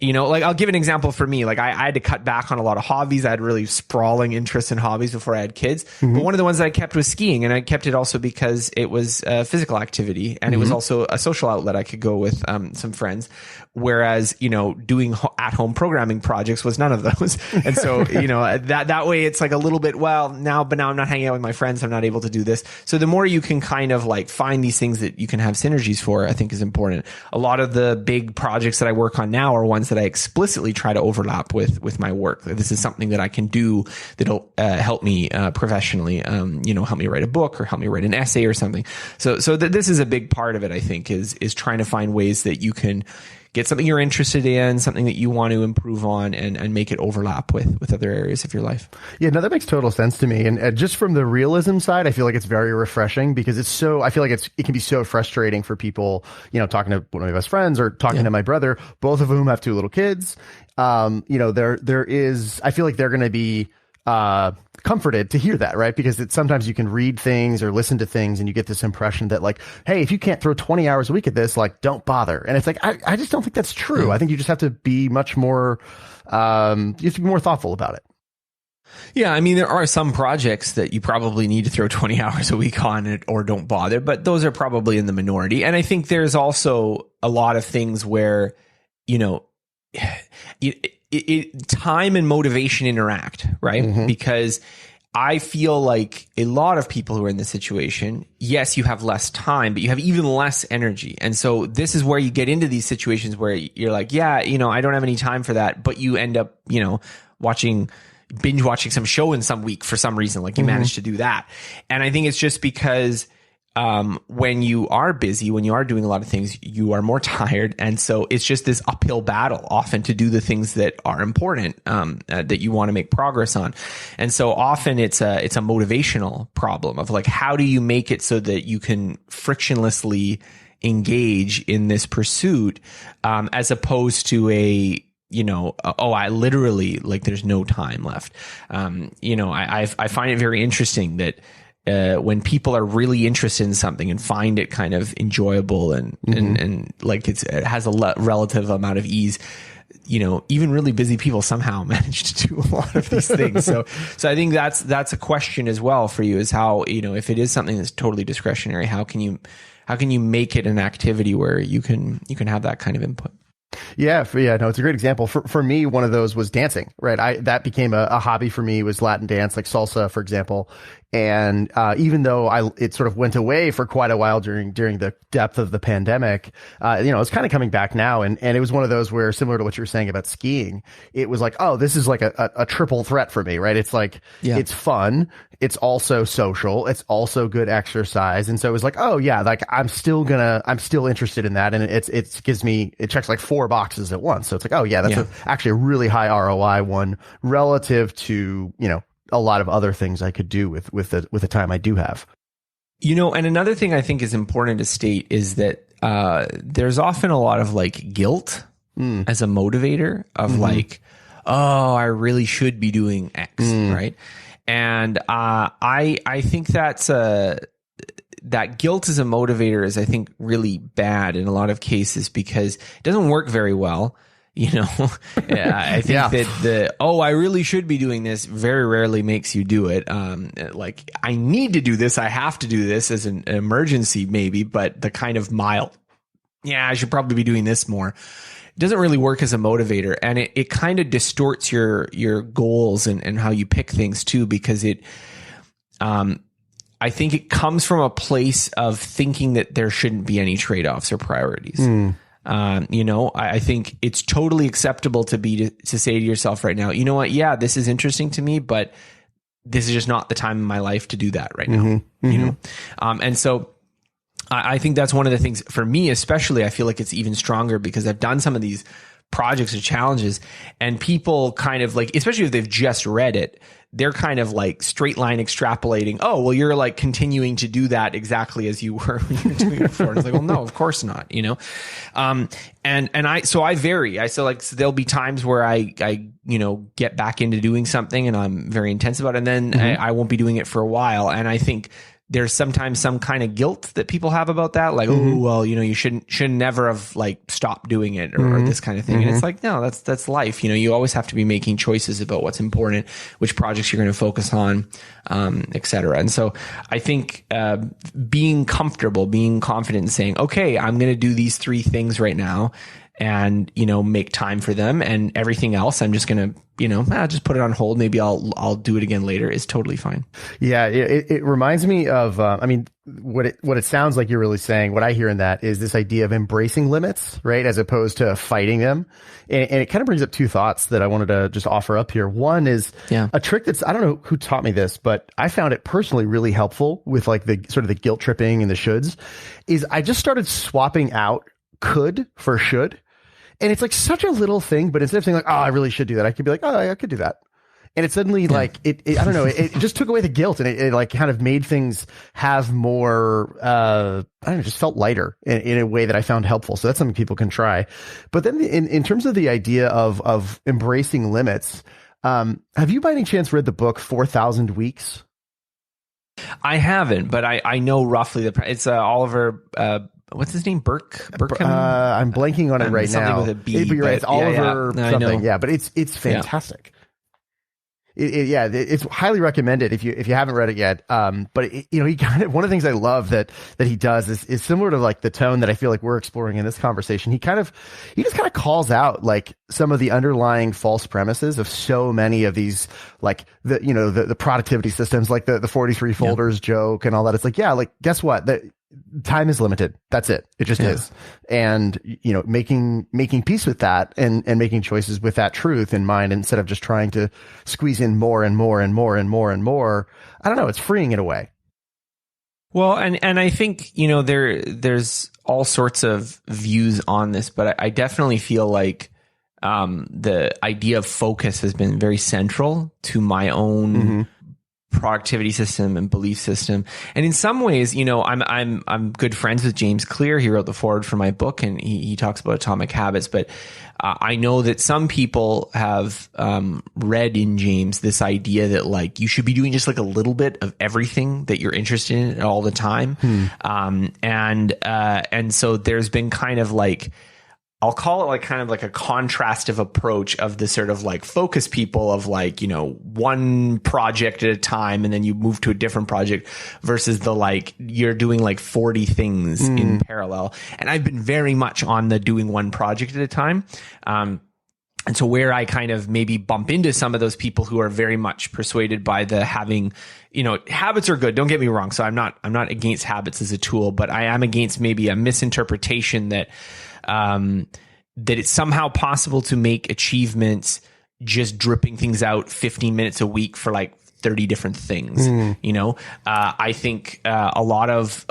like I'll give an example for me. Like I had to cut back on a lot of hobbies. I had really sprawling interest in hobbies before I had kids. But one of the ones that I kept was skiing, and I kept it also because it was a physical activity and it was also a social outlet. I could go with some friends. Whereas, doing at-home programming projects was none of those. And so, that way it's like a little bit, but now I'm not hanging out with my friends. I'm not able to do this. So the more you can kind of like find these things that you can have synergies for, I think is important. A lot of the big projects that I work on now are ones that I explicitly try to overlap with my work. This is something that I can do that'll help me professionally, help me write a book or help me write an essay or something. So this is a big part of it, I think, is trying to find ways that you can get something you're interested in, something that you want to improve on, and make it overlap with other areas of your life. Yeah, no, that makes total sense to me. And just from the realism side, I feel like it's very refreshing because I feel like it can be so frustrating for people, talking to one of my best friends or talking to my brother, both of whom have two little kids. I feel like they're going to be comforted to hear that, right? Because sometimes you can read things or listen to things and you get this impression that like, hey, if you can't throw 20 hours a week at this, like, don't bother. And it's like, I just don't think that's true. I think you just have to be much more, you have to be more thoughtful about it. Yeah, I mean, there are some projects that you probably need to throw 20 hours a week on it or don't bother, but those are probably in the minority. And I think there's also a lot of things where, time and motivation interact, right? Because I feel like a lot of people who are in this situation, yes, you have less time, but you have even less energy. And so this is where you get into these situations where you're like, yeah, I don't have any time for that, but you end up, binge watching some show in some week for some reason, like you managed to do that. And I think it's just because when you are busy, when you are doing a lot of things, you are more tired. And so it's just this uphill battle often to do the things that are important, that you want to make progress on. And so often it's a motivational problem of like, how do you make it so that you can frictionlessly engage in this pursuit, as opposed to a I literally, like, there's no time left. I find it very interesting that when people are really interested in something and find it kind of enjoyable and like it has a relative amount of ease, even really busy people somehow manage to do a lot of these things. So I think that's a question as well for you, is how, if it is something that's totally discretionary, how can you make it an activity where you can have that kind of input? Yeah, no, it's a great example. For me, one of those was dancing, right? That became a hobby for me, was Latin dance, like salsa, for example. And even though it sort of went away for quite a while during the depth of the pandemic, it's kind of coming back now. And it was one of those where, similar to what you were saying about skiing, it was like, oh, this is like a triple threat for me, right? It's like, It's fun. It's also social. It's also good exercise. And so it was like, oh yeah, like I'm still interested in that. And it checks like 4 boxes at once. So it's like, oh yeah, that's actually a really high ROI one relative to, a lot of other things I could do with the time I do have. And another thing I think is important to state is that there's often a lot of like guilt as a motivator of like, oh, I really should be doing X, right? And I think that guilt as a motivator is, I think, really bad in a lot of cases, because it doesn't work very well. I think that I really should be doing this very rarely makes you do it. Like, I need to do this. I have to do this as an emergency, maybe, but the kind of mild, I should probably be doing this more, doesn't really work as a motivator. And it kind of distorts your goals and how you pick things too, because I think it comes from a place of thinking that there shouldn't be any trade-offs or priorities. I think it's totally acceptable to say to yourself right now, you know what? Yeah, this is interesting to me, but this is just not the time in my life to do that right now. And so I think that's one of the things for me, especially. I feel like it's even stronger because I've done some of these projects or challenges, and people kind of like, especially if they've just read it, they're kind of like straight line extrapolating. Oh, well, you're like continuing to do that exactly as you were when you were doing it before. And it's like, well, no, of course not, so I vary. So there'll be times where I get back into doing something and I'm very intense about it, and then I won't be doing it for a while. And I think there's sometimes some kind of guilt that people have about that. Like, oh, well, you should never have like stopped doing it or this kind of thing. And it's like, no, that's life. You always have to be making choices about what's important, which projects you're going to focus on, et cetera. And so I think, being comfortable, being confident in saying, okay, I'm going to do these 3 things right now, and, make time for them, and everything else I'm just going to, just put it on hold. Maybe I'll do it again later, is totally fine. Yeah. It reminds me of, what it sounds like you're really saying, what I hear in that is this idea of embracing limits, right? As opposed to fighting them. And it kind of brings up 2 thoughts that I wanted to just offer up here. One is a trick I don't know who taught me this, but I found it personally really helpful with like the sort of the guilt tripping and the shoulds, is I just started swapping out could for should. And it's like such a little thing, but instead of saying like, oh, I really should do that, I could be like, oh, I could do that. And it suddenly like, I don't know, it just took away the guilt, and it like kind of made things have more, I don't know, just felt lighter in a way that I found helpful. So that's something people can try. But then in terms of the idea of embracing limits, have you by any chance read the book 4,000 Weeks? I haven't, but I know roughly it's Oliver, what's his name? Burkham? I'm blanking on it right now. With a B, but you're right. It's Oliver something. Yeah, but it's fantastic. It's highly recommended if you haven't read it yet. But he kind of, one of the things I love that he does is similar to like the tone that I feel like we're exploring in this conversation. He just kind of calls out like some of the underlying false premises of so many of these, like the productivity systems, like the 43 folders joke and all that. It's like, guess what? Time is limited. That's it. It just is. And, making peace with that and making choices with that truth in mind, instead of just trying to squeeze in more and more and more and more and more. I don't know. It's freeing in a way. Well, and I think, there's all sorts of views on this, but I definitely feel like, the idea of focus has been very central to my own productivity system and belief system. And in some ways, you know, I'm good friends with James Clear. He wrote the foreword for my book, and he talks about atomic habits. But I know that some people have read in James this idea that like you should be doing just like a little bit of everything that you're interested in all the time. And so there's been kind of like, I'll call it like kind of like a contrastive approach of the sort of like focus people of like, you know, one project at a time and then you move to a different project versus the like you're doing like 40 things in parallel. And I've been very much on the doing one project at a time. And so where I kind of maybe bump into some of those people who are very much persuaded by the having, you know, habits are good. Don't get me wrong. So I'm not against habits as a tool, but I am against maybe a misinterpretation that it's somehow possible to make achievements just dripping things out 15 minutes a week for like 30 different things. You know, I think a lot of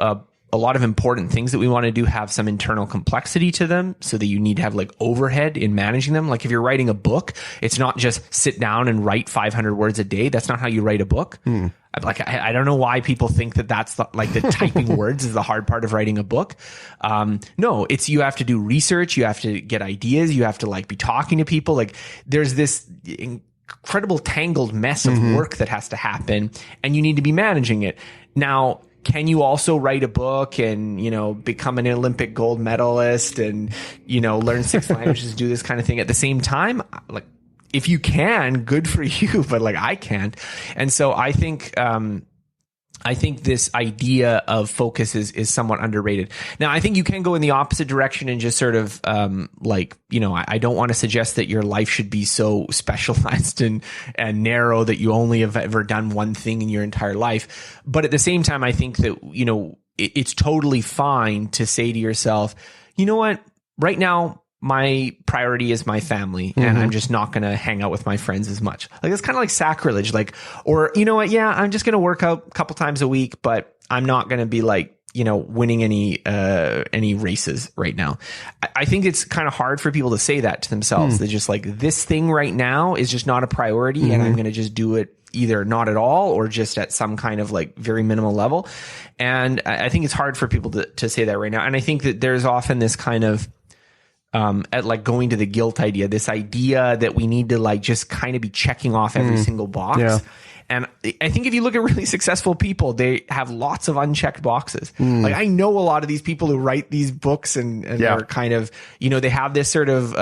important things that we want to do have some internal complexity to them, so that you need to have like overhead in managing them. Like if you're writing a book, it's not just sit down and write 500 words a day. That's not how you write a book. Like, I don't know why people think that that's the typing words is the hard part of writing a book. No, it's, you have to do research. You have to get ideas. You have to like be talking to people. Like there's this incredible tangled mess of work that has to happen, and you need to be managing it. Now, can you also write a book and, you know, become an Olympic gold medalist and, you know, learn 6 languages, do this kind of thing at the same time? Like, if you can, good for you, but like I can't. And so I think this idea of focus is somewhat underrated. Now, I think you can go in the opposite direction and just sort of like, you know, I don't want to suggest that your life should be so specialized and narrow that you only have ever done one thing in your entire life. But at the same time, I think that, you know, it's totally fine to say to yourself, you know what, right now, my priority is my family, and I'm just not going to hang out with my friends as much. Like, it's kind of like sacrilege. Like, or you know what? Yeah, I'm just going to work out a couple times a week, but I'm not going to be like, you know, winning any races right now. I think it's kind of hard for people to say that to themselves. They're just like, this thing right now is just not a priority, and I'm going to just do it either not at all or just at some kind of like very minimal level. And I think it's hard for people to say that right now. And I think that there's often this kind of at like going to the guilt idea, this idea that we need to like just kind of be checking off every single box. Yeah. And I think if you look at really successful people, they have lots of unchecked boxes. Like I know a lot of these people who write these books and they're kind of, you know, they have this sort of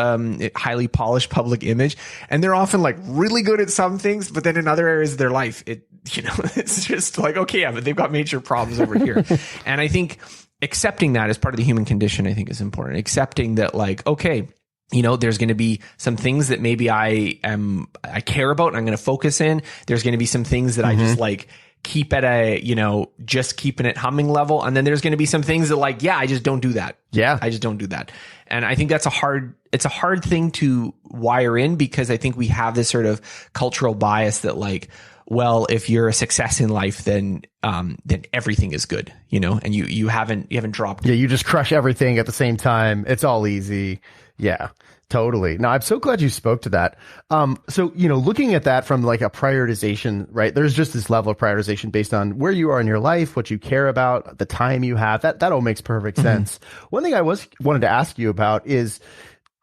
highly polished public image, and they're often like really good at some things, but then in other areas of their life, you know, it's just like, okay, yeah, but they've got major problems over here. And I think accepting that as part of the human condition, I think, is important. Accepting that, like, okay, you know, there's going to be some things that maybe I care about and I'm going to focus in. There's going to be some things that I just like keep at a, you know, just keeping it humming level. And then there's going to be some things that like, yeah, I just don't do that. Yeah. I just don't do that. And I think that's it's a hard thing to wire in, because I think we have this sort of cultural bias that like, well, if you're a success in life, then everything is good, you know, and you haven't dropped. Yeah. You just crush everything at the same time. It's all easy. Yeah, totally. No, I'm so glad you spoke to that. So, you know, looking at that from like a prioritization, right? There's just this level of prioritization based on where you are in your life, what you care about, the time you have. That all makes perfect sense. One thing I wanted to ask you about is,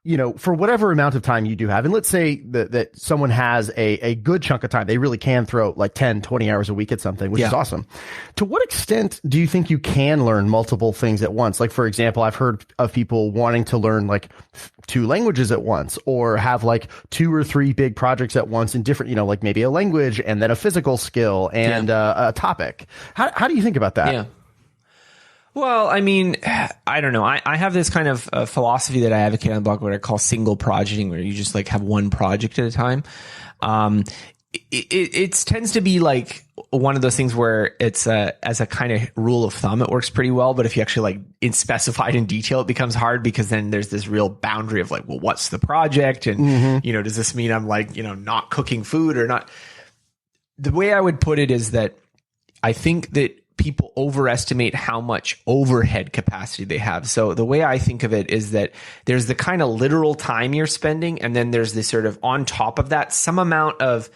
you know, for whatever amount of time you do have, and let's say that someone has a good chunk of time, they really can throw like 10, 20 hours a week at something, which is awesome. To what extent do you think you can learn multiple things at once? Like, for example, I've heard of people wanting to learn like 2 languages at once, or have like 2 or 3 big projects at once in different, you know, like maybe a language and then a physical skill and a topic. How do you think about that? Yeah. Well, I mean, I don't know. I have this kind of philosophy that I advocate on the blog, what I call single projeting, where you just like have one project at a time. It tends to be like one of those things where it's as a kind of rule of thumb, it works pretty well. But if you actually like specified in detail, it becomes hard, because then there's this real boundary of like, well, what's the project? And, you know, does this mean I'm like, you know, not cooking food or not? The way I would put it is that I think that people overestimate how much overhead capacity they have. So the way I think of it is that there's the kind of literal time you're spending, and then there's this sort of on top of that, some amount of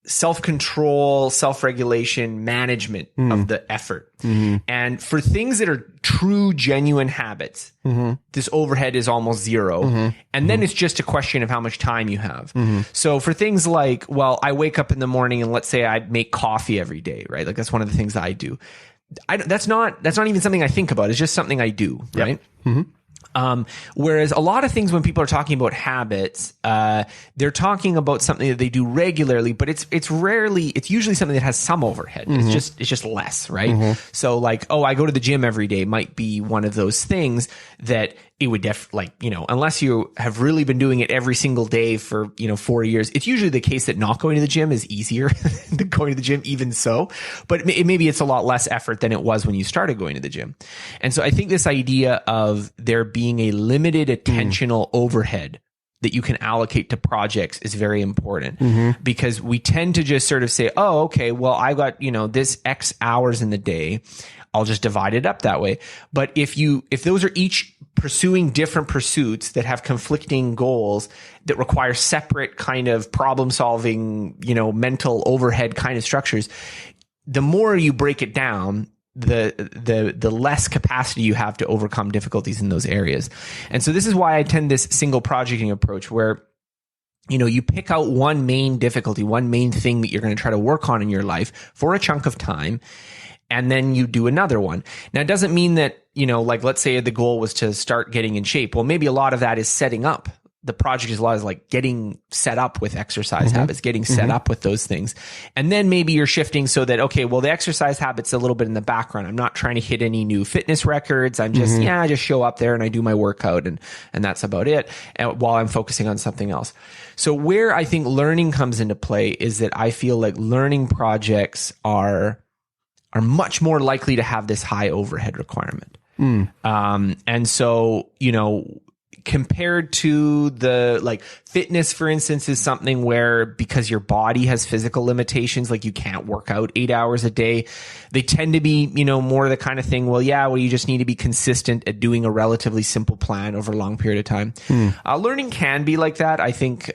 self-control, self-regulation, management of the effort. And for things that are true, genuine habits, this overhead is almost zero. And then it's just a question of how much time you have. So for things like, well, I wake up in the morning and let's say I make coffee every day, right? Like that's one of the things I do. That's not even something I think about. It's just something I do, right? Whereas a lot of things when people are talking about habits, they're talking about something that they do regularly, but it's usually something that has some overhead. It's just less, right? So like, oh, I go to the gym every day might be one of those things that it would unless you have really been doing it every single day for, 4 years, it's usually the case that not going to the gym is easier than going to the gym even so, but maybe it's a lot less effort than it was when you started going to the gym. And so I think this idea of there being a limited attentional overhead that you can allocate to projects is very important because we tend to just sort of say, oh, okay, well, I got, this X hours in the day. I'll just divide it up that way. But if those are each pursuing different pursuits that have conflicting goals that require separate kind of problem solving, mental overhead kind of structures, the more you break it down, the less capacity you have to overcome difficulties in those areas. And so this is why I tend this single projecting approach where you pick out one main difficulty, one main thing that you're going to try to work on in your life for a chunk of time. And then you do another one. Now, it doesn't mean that, like, let's say the goal was to start getting in shape. Well, maybe a lot of that is setting up. The project is a lot is like getting set up with exercise habits, getting set up with those things. And then maybe you're shifting so that, okay, well, the exercise habit's a little bit in the background. I'm not trying to hit any new fitness records. I'm just, I just show up there and I do my workout and that's about it, while I'm focusing on something else. So where I think learning comes into play is that I feel like learning projects are much more likely to have this high overhead requirement. And so, compared to the like fitness, for instance, is something where because your body has physical limitations, like you can't work out 8 hours a day, they tend to be, more the kind of thing, you just need to be consistent at doing a relatively simple plan over a long period of time. Learning can be like that. I think,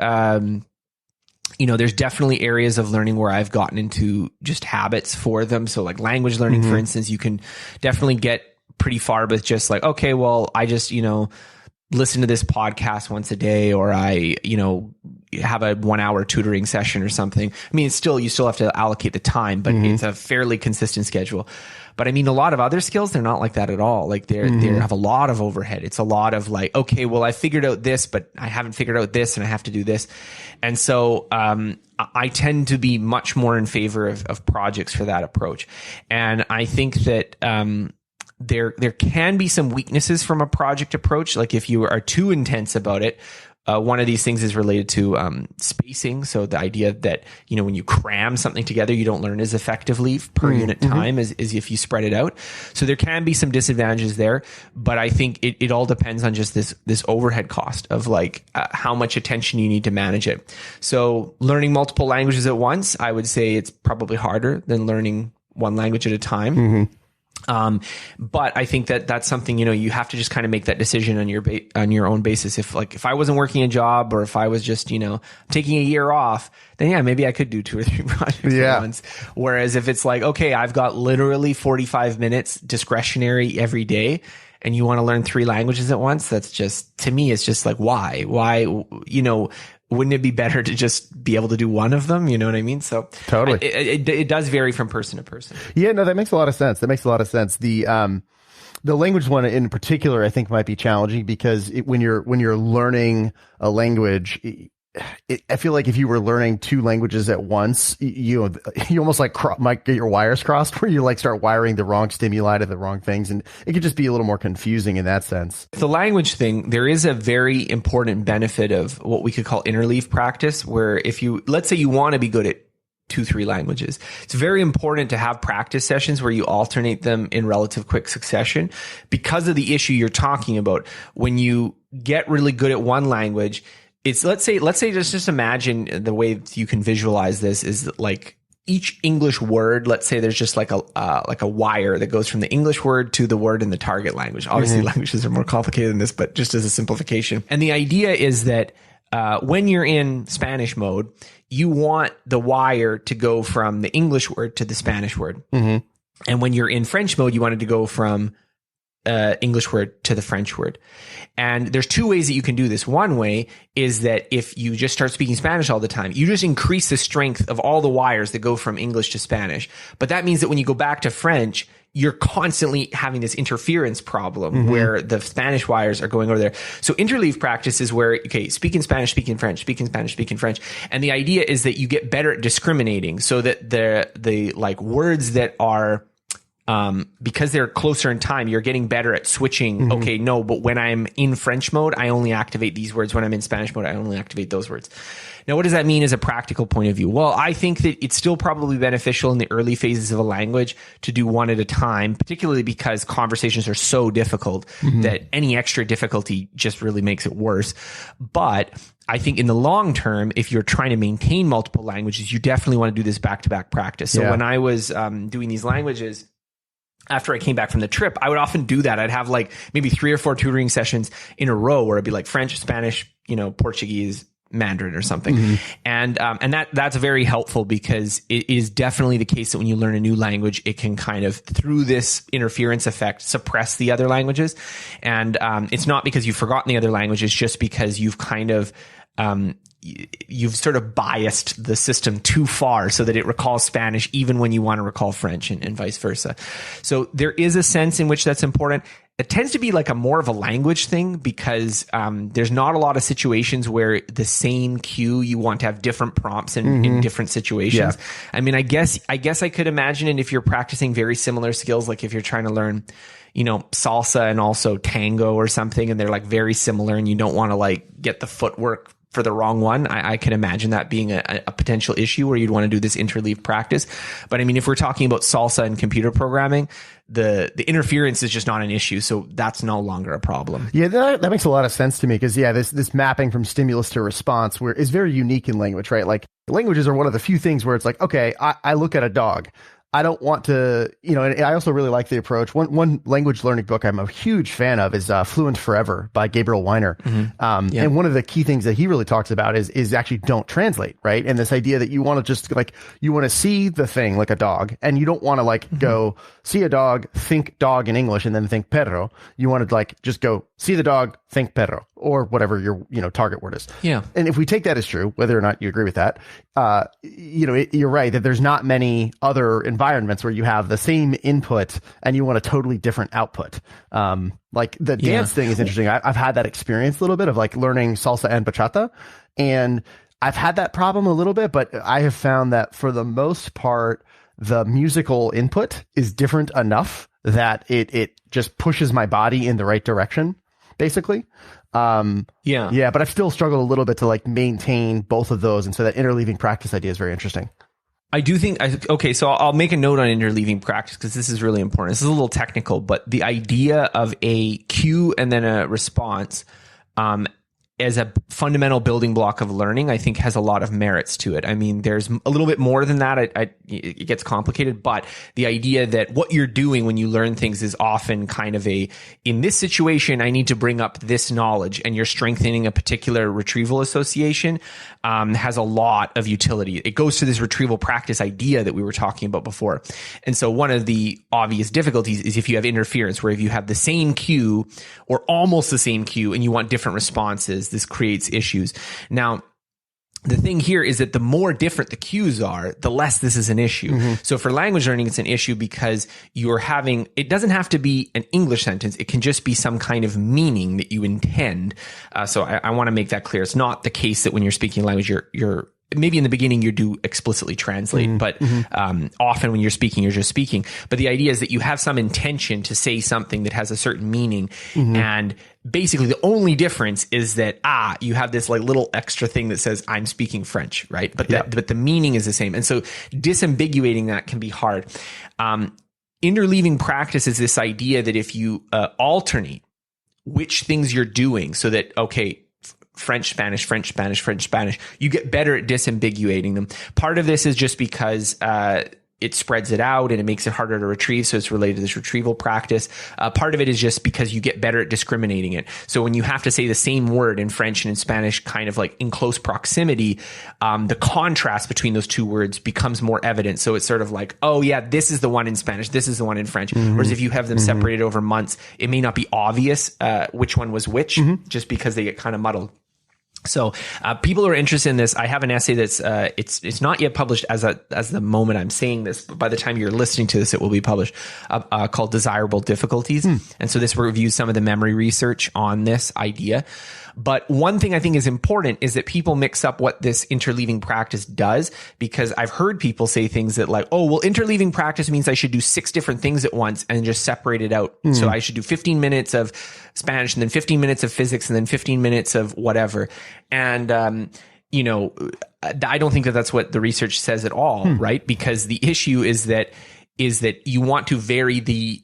there's definitely areas of learning where I've gotten into just habits for them. So like language learning, for instance, you can definitely get pretty far with just like, okay, well, I just, listen to this podcast once a day, or I, have a 1 hour tutoring session or something. I mean, you still have to allocate the time, but it's a fairly consistent schedule. But I mean, a lot of other skills, they're not like that at all. Like they have a lot of overhead. It's a lot of like, okay, well, I figured out this, but I haven't figured out this and I have to do this. And so, I tend to be much more in favor of projects for that approach. And I think that, there can be some weaknesses from a project approach. Like if you are too intense about it, one of these things is related to spacing. So the idea that, when you cram something together, you don't learn as effectively per unit time as if you spread it out. So there can be some disadvantages there, but I think it all depends on just this overhead cost of like how much attention you need to manage it. So learning multiple languages at once, I would say it's probably harder than learning one language at a time. But I think that that's something, you have to just kind of make that decision on your own basis. If I wasn't working a job, or if I was just, taking a year off, then maybe I could do 2 or 3 projects at once. Whereas if it's like, okay, I've got literally 45 minutes discretionary every day, and you want to learn 3 languages at once, that's just, to me, it's just like, why, wouldn't it be better to just be able to do one of them? You know what I mean? So totally, it does vary from person to person. Yeah, no, that makes a lot of sense. The language one in particular, I think, might be challenging because when you're learning a language, I feel like if you were learning 2 languages at once, you almost like might get your wires crossed, where you like start wiring the wrong stimuli to the wrong things, and it could just be a little more confusing in that sense. The language thing, there is a very important benefit of what we could call interleave practice, where let's say you want to be good at 2-3 languages, it's very important to have practice sessions where you alternate them in relative quick succession, because of the issue you're talking about. When you get really good at one language, it's let's say just imagine the way you can visualize this is like each English word. Let's say there's just like a wire that goes from the English word to the word in the target language. Obviously, languages are more complicated than this, but just as a simplification. And the idea is that when you're in Spanish mode, you want the wire to go from the English word to the Spanish word. Mm-hmm. And when you're in French mode, you want it to go from English word to the French word. And there's two ways that you can do this. One way is that if you just start speaking Spanish all the time, you just increase the strength of all the wires that go from English to Spanish. But that means that when you go back to French, you're constantly having this interference problem where the Spanish wires are going over there. So interleave practice is where, okay, speak in Spanish, speak in French, speak in Spanish, speak in French. And the idea is that you get better at discriminating so that the like words that are, because they're closer in time, you're getting better at switching. Okay, no, but when I'm in French mode, I only activate these words. When I'm in Spanish mode, I only activate those words. Now, what does that mean as a practical point of view? Well, I think that it's still probably beneficial in the early phases of a language to do one at a time, particularly because conversations are so difficult that any extra difficulty just really makes it worse. But I think in the long term, if you're trying to maintain multiple languages, you definitely want to do this back-to-back practice. So when I was doing these languages, after I came back from the trip, I would often do that. I'd have like maybe 3 or 4 tutoring sessions in a row where it'd be like French, Spanish, Portuguese, Mandarin or something. And that's very helpful because it is definitely the case that when you learn a new language, it can kind of, through this interference effect, suppress the other languages. And it's not because you've forgotten the other languages, just because you've kind of, you've sort of biased the system too far so that it recalls Spanish even when you want to recall French and vice versa. So there is a sense in which that's important. It tends to be like a more of a language thing because there's not a lot of situations where the same cue, you want to have different prompts in different situations. Yeah. I mean, I guess I could imagine it if you're practicing very similar skills, like if you're trying to learn, salsa and also tango or something, and they're like very similar and you don't want to like get the footwork for the wrong one. I can imagine that being a potential issue where you'd want to do this interleave practice. But I mean, if we're talking about salsa and computer programming, the interference is just not an issue. So that's no longer a problem. Yeah, that makes a lot of sense to me because, this mapping from stimulus to response is very unique in language, right? Like languages are one of the few things where it's like, okay, I look at a dog. I don't want to, and I also really like the approach. One language learning book I'm a huge fan of is Fluent Forever by Gabriel Weiner. And one of the key things that he really talks about is actually don't translate, right? And this idea that you want to just you want to see the thing like a dog, and you don't want to go see a dog, think dog in English, and then think perro. You want to just go see the dog, think perro, or whatever your target word is. Yeah. And if we take that as true, whether or not you agree with that, you're right that there's not many other environments where you have the same input and you want a totally different output. Like the dance thing is interesting. I've had that experience a little bit of learning salsa and bachata, and I've had that problem a little bit, but I have found that for the most part, the musical input is different enough that it just pushes my body in the right direction, basically. But I've still struggled a little bit to maintain both of those. And so that interleaving practice idea is very interesting. I do think, so I'll make a note on interleaving practice because this is really important. This is a little technical, but the idea of a cue and then a response, as a fundamental building block of learning, I think has a lot of merits to it. I mean, there's a little bit more than that. It gets complicated, but the idea that what you're doing when you learn things is often kind of in this situation, I need to bring up this knowledge, and you're strengthening a particular retrieval association, has a lot of utility. It goes to this retrieval practice idea that we were talking about before. And so one of the obvious difficulties is if you have interference, where if you have the same cue or almost the same cue and you want different responses, this creates issues. Now, the thing here is that the more different the cues are, the less this is an issue. So for language learning, it's an issue because it doesn't have to be an English sentence. It can just be some kind of meaning that you intend. So I want to make that clear. It's not the case that when you're speaking language, you're maybe in the beginning you do explicitly translate, but often when you're speaking, you're just speaking. But the idea is that you have some intention to say something that has a certain meaning. And basically the only difference is that, you have this little extra thing that says I'm speaking French, right? But but the meaning is the same. And so disambiguating that can be hard. Interleaving practice is this idea that if you alternate which things you're doing so that, French, Spanish, French, Spanish, French, Spanish, you get better at disambiguating them. Part of this is just because it spreads it out and it makes it harder to retrieve. So it's related to this retrieval practice. Part of it is just because you get better at discriminating it. So when you have to say the same word in French and in Spanish, kind of like in close proximity, the contrast between those two words becomes more evident. So it's sort of like, oh yeah, this is the one in Spanish, this is the one in French. Whereas if you have them separated over months, it may not be obvious which one was which, just because they get kind of muddled. So people who are interested in this, I have an essay that's it's not yet published as the moment I'm saying this, but by the time you're listening to this, it will be published, called Desirable Difficulties. And so this reviews some of the memory research on this idea. But one thing I think is important is that people mix up what this interleaving practice does, because I've heard people say things that like, oh, well, interleaving practice means I should do 6 different things at once and just separate it out. So I should do 15 minutes of Spanish and then 15 minutes of physics and then 15 minutes of whatever. And, I don't think that that's what the research says at all, right? Because the issue is that you want to vary the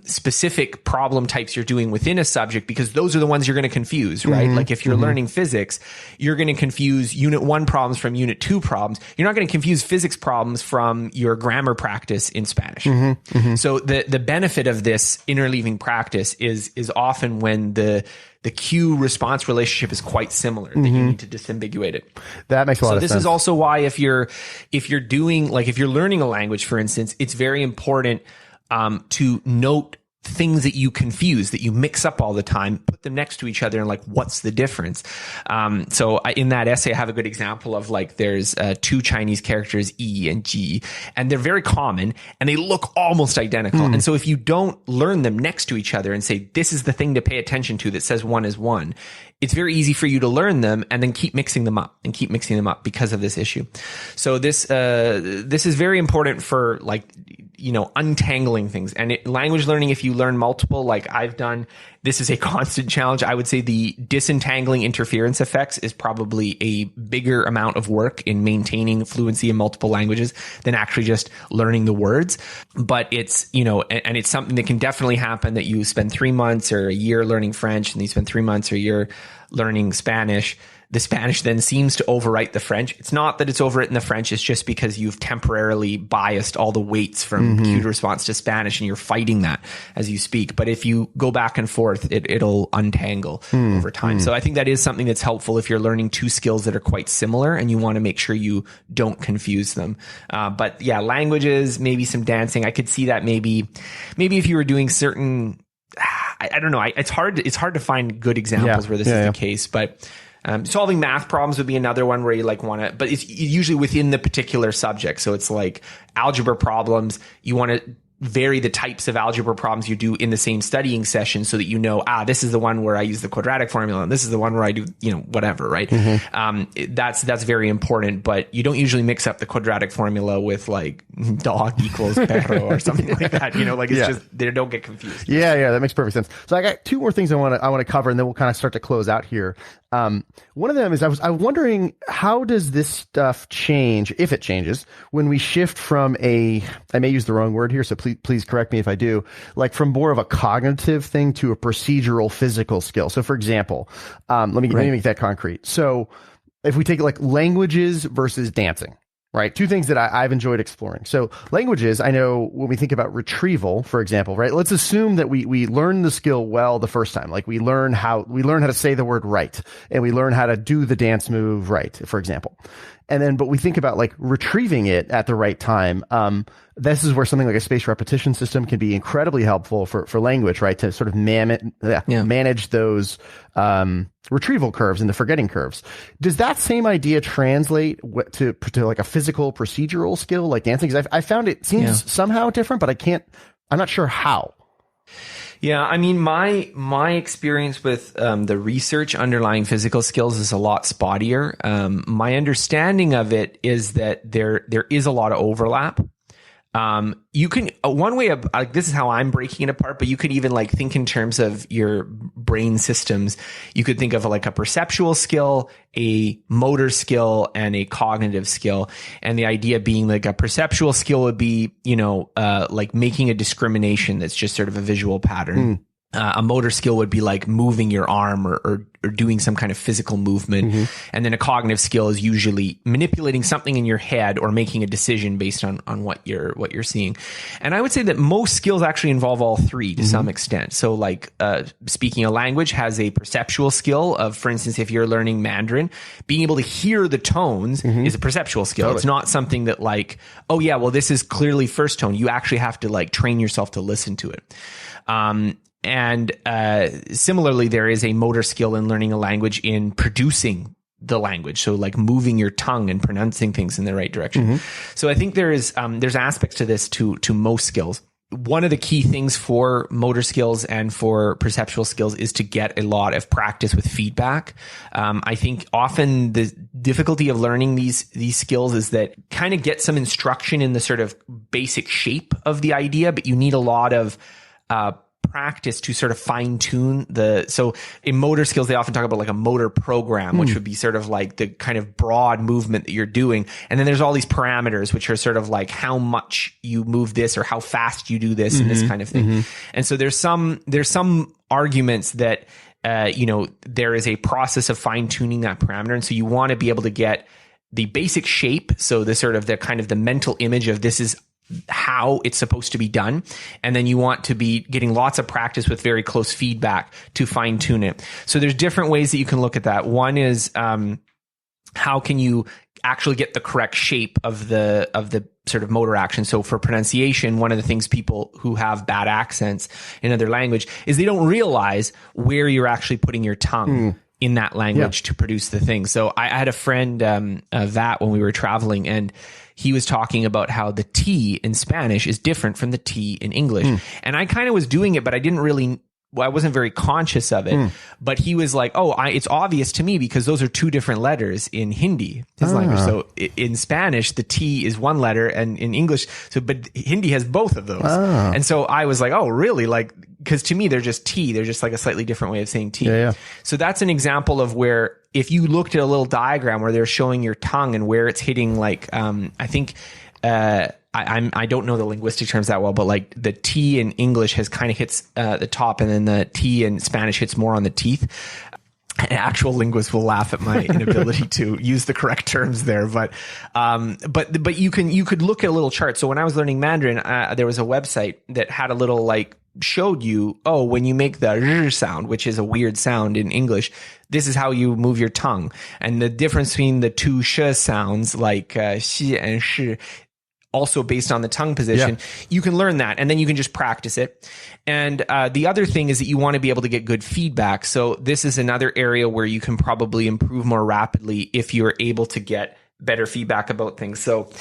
specific problem types you're doing within a subject, because those are the ones you're going to confuse, right? Like if you're learning physics, you're going to confuse unit 1 problems from unit 2 problems. You're not going to confuse physics problems from your grammar practice in Spanish. So the benefit of this interleaving practice is often when the cue response relationship is quite similar, that you need to disambiguate it. That makes a lot of sense. So this is also why if you're learning a language, for instance, it's very important to note things that you confuse, that you mix up all the time, put them next to each other and like, what's the difference? In that essay, I have a good example of like, there's 2 Chinese characters, E and G, and they're very common and they look almost identical. And so if you don't learn them next to each other and say, this is the thing to pay attention to that says 1 is 1, it's very easy for you to learn them and then keep mixing them up because of this issue. So this is very important for like, untangling things. And language learning, if you learn multiple, like I've done, this is a constant challenge. I would say the disentangling interference effects is probably a bigger amount of work in maintaining fluency in multiple languages than actually just learning the words. But it's, and it's something that can definitely happen, that you spend 3 months or a year learning French and you spend 3 months or a year learning Spanish. The Spanish then seems to overwrite the French. It's not that it's overwritten the French. It's just because you've temporarily biased all the weights from cue to response to Spanish, and you're fighting that as you speak. But if you go back and forth, it'll untangle over time. So I think that is something that's helpful if you're learning 2 skills that are quite similar and you want to make sure you don't confuse them. But yeah, languages, maybe some dancing. I could see that maybe if you were doing certain, I don't know. It's hard to find good examples where this is the case, but solving math problems would be another one where you like want to, but it's usually within the particular subject. So it's like algebra problems. You want to vary the types of algebra problems you do in the same studying session so that this is the one where I use the quadratic formula and this is the one where I do, whatever, right? That's very important, but you don't usually mix up the quadratic formula with like dog equals perro or something like that, it's just, they don't get confused. Yeah, that makes perfect sense. So I got 2 more things I want to cover, and then we'll kind of start to close out here. One of them is I was wondering, how does this stuff change, if it changes, when we shift from I may use the wrong word here, so please correct me if I do, like from more of a cognitive thing to a procedural physical skill. So for example, let me make that concrete. So if we take like languages versus dancing, right? 2 things that I've enjoyed exploring. So languages, I know when we think about retrieval, for example, right? Let's assume that we learn the skill well the first time. Like we learn how to say the word right, and we learn how to do the dance move right, for example. And then, but we think about like retrieving it at the right time. This is where something like a spaced repetition system can be incredibly helpful for language, right? To sort of manage those retrieval curves and the forgetting curves. Does that same idea translate to like a physical procedural skill like dancing? Because I found it seems somehow different, but I'm not sure how. Yeah, I mean, my experience with the research underlying physical skills is a lot spottier. My understanding of it is that there is a lot of overlap. You can, one way of, like, this is how I'm breaking it apart, but you could even like think in terms of your brain systems. You could think of like a perceptual skill, a motor skill, and a cognitive skill. And the idea being like a perceptual skill would be, like making a discrimination that's just sort of a visual pattern. A motor skill would be like moving your arm or doing some kind of physical movement. And then a cognitive skill is usually manipulating something in your head or making a decision based on what you're seeing. And I would say that most skills actually involve all three to some extent. So like, speaking a language has a perceptual skill of, for instance, if you're learning Mandarin, being able to hear the tones is a perceptual skill. Totally. It's not something that like, oh yeah, well, this is clearly first tone. You actually have to like train yourself to listen to it. And similarly, there is a motor skill in learning a language in producing the language. So like moving your tongue and pronouncing things in the right direction. So I think there's aspects to this to most skills. One of the key things for motor skills and for perceptual skills is to get a lot of practice with feedback. I think often the difficulty of learning these skills is that kind of get some instruction in the sort of basic shape of the idea, but you need a lot of practice to sort of fine tune so in motor skills, they often talk about like a motor program, which would be sort of like the kind of broad movement that you're doing. And then there's all these parameters, which are sort of like how much you move this or how fast you do this and this kind of thing. And so there's some arguments that, there is a process of fine tuning that parameter. And so you want to be able to get the basic shape. So the sort of the kind of the mental image of this is how it's supposed to be done. And then you want to be getting lots of practice with very close feedback to fine tune it. So there's different ways that you can look at that. One is, how can you actually get the correct shape of the sort of motor action? So for pronunciation, one of the things people who have bad accents in other language is they don't realize where you're actually putting your tongue in that language to produce the thing. So I had a friend, Vat, when we were traveling, and he was talking about how the T in Spanish is different from the T in English. And I kind of was doing it, but I wasn't very conscious of it. But he was like, it's obvious to me because those are two different letters in Hindi, his language. So in Spanish, the T is one letter, and in English, but Hindi has both of those. And so I was like, oh, really? Like, because to me, they're just T. They're just like a slightly different way of saying T. So that's an example of where if you looked at a little diagram where they're showing your tongue and where it's hitting, like, I think, I don't know the linguistic terms that well, but like the T in English has kind of hits the top, and then the T in Spanish hits more on the teeth. An actual linguist will laugh at my inability to use the correct terms there, but you could look at a little chart. So when I was learning Mandarin, there was a website that had a little like showed you, when you make the r sound, which is a weird sound in English, this is how you move your tongue, and the difference between the two sh sounds like xi and shi, also based on the tongue position, you can learn that, and then you can just practice it. And the other thing is that you want to be able to get good feedback. So this is another area where you can probably improve more rapidly if you're able to get better feedback about things. So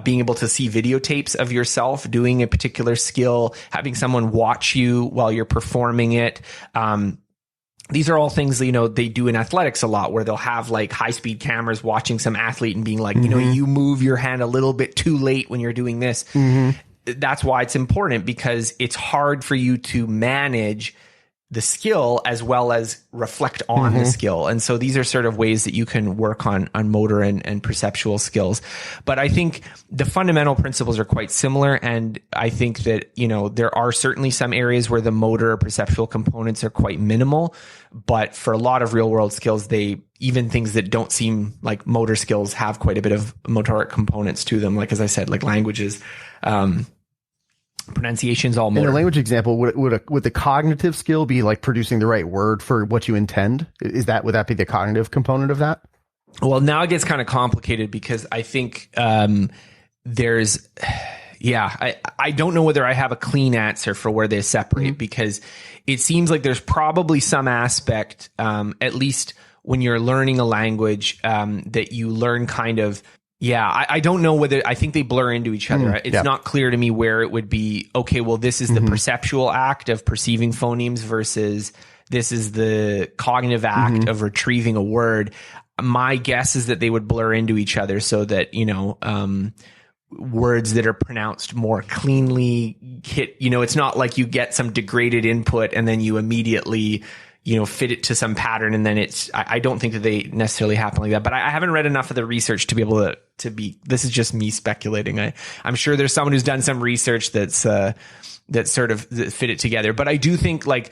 being able to see videotapes of yourself doing a particular skill, having someone watch you while you're performing it. These are all things, they do in athletics a lot, where they'll have like high speed cameras watching some athlete and being like, you move your hand a little bit too late when you're doing this. That's why it's important, because it's hard for you to manage the skill as well as reflect on the skill. And so these are sort of ways that you can work on motor and perceptual skills. But I think the fundamental principles are quite similar. And I think that, there are certainly some areas where the motor or perceptual components are quite minimal. But for a lot of real world skills, even things that don't seem like motor skills have quite a bit of motoric components to them. Like, as I said, like languages, pronunciation's all motor. In a language example, would the cognitive skill be like producing the right word for what you intend? Would that be the cognitive component of that? Well, now it gets kind of complicated, because I think I don't know whether I have a clean answer for where they separate, because it seems like there's probably some aspect, at least when you're learning a language, that you learn kind of. I don't know whether, I think they blur into each other. It's not clear to me where it would be, okay, well, this is the perceptual act of perceiving phonemes versus this is the cognitive act of retrieving a word. My guess is that they would blur into each other, so that, words that are pronounced more cleanly hit, it's not like you get some degraded input and then you immediately fit it to some pattern. And then I don't think that they necessarily happen like that, but I haven't read enough of the research to be able to be, this is just me speculating. I'm sure there's someone who's done some research that sort of fit it together. But I do think like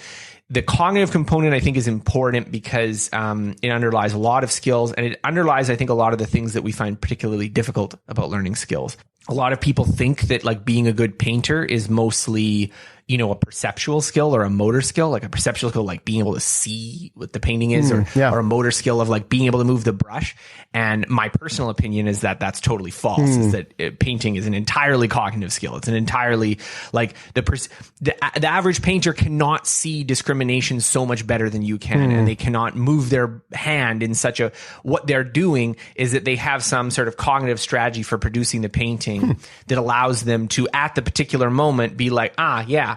the cognitive component, I think, is important because it underlies a lot of skills, and it underlies, I think, a lot of the things that we find particularly difficult about learning skills. A lot of people think that like being a good painter is mostly, a perceptual skill or a motor skill, like a perceptual skill, like being able to see what the painting is, or a motor skill of like being able to move the brush. And my personal opinion is that that's totally false, is that painting is an entirely cognitive skill. It's an entirely like the average painter cannot see discrimination so much better than you can. And they cannot move their hand in such what they're doing is that they have some sort of cognitive strategy for producing the painting that allows them to, at the particular moment, be like,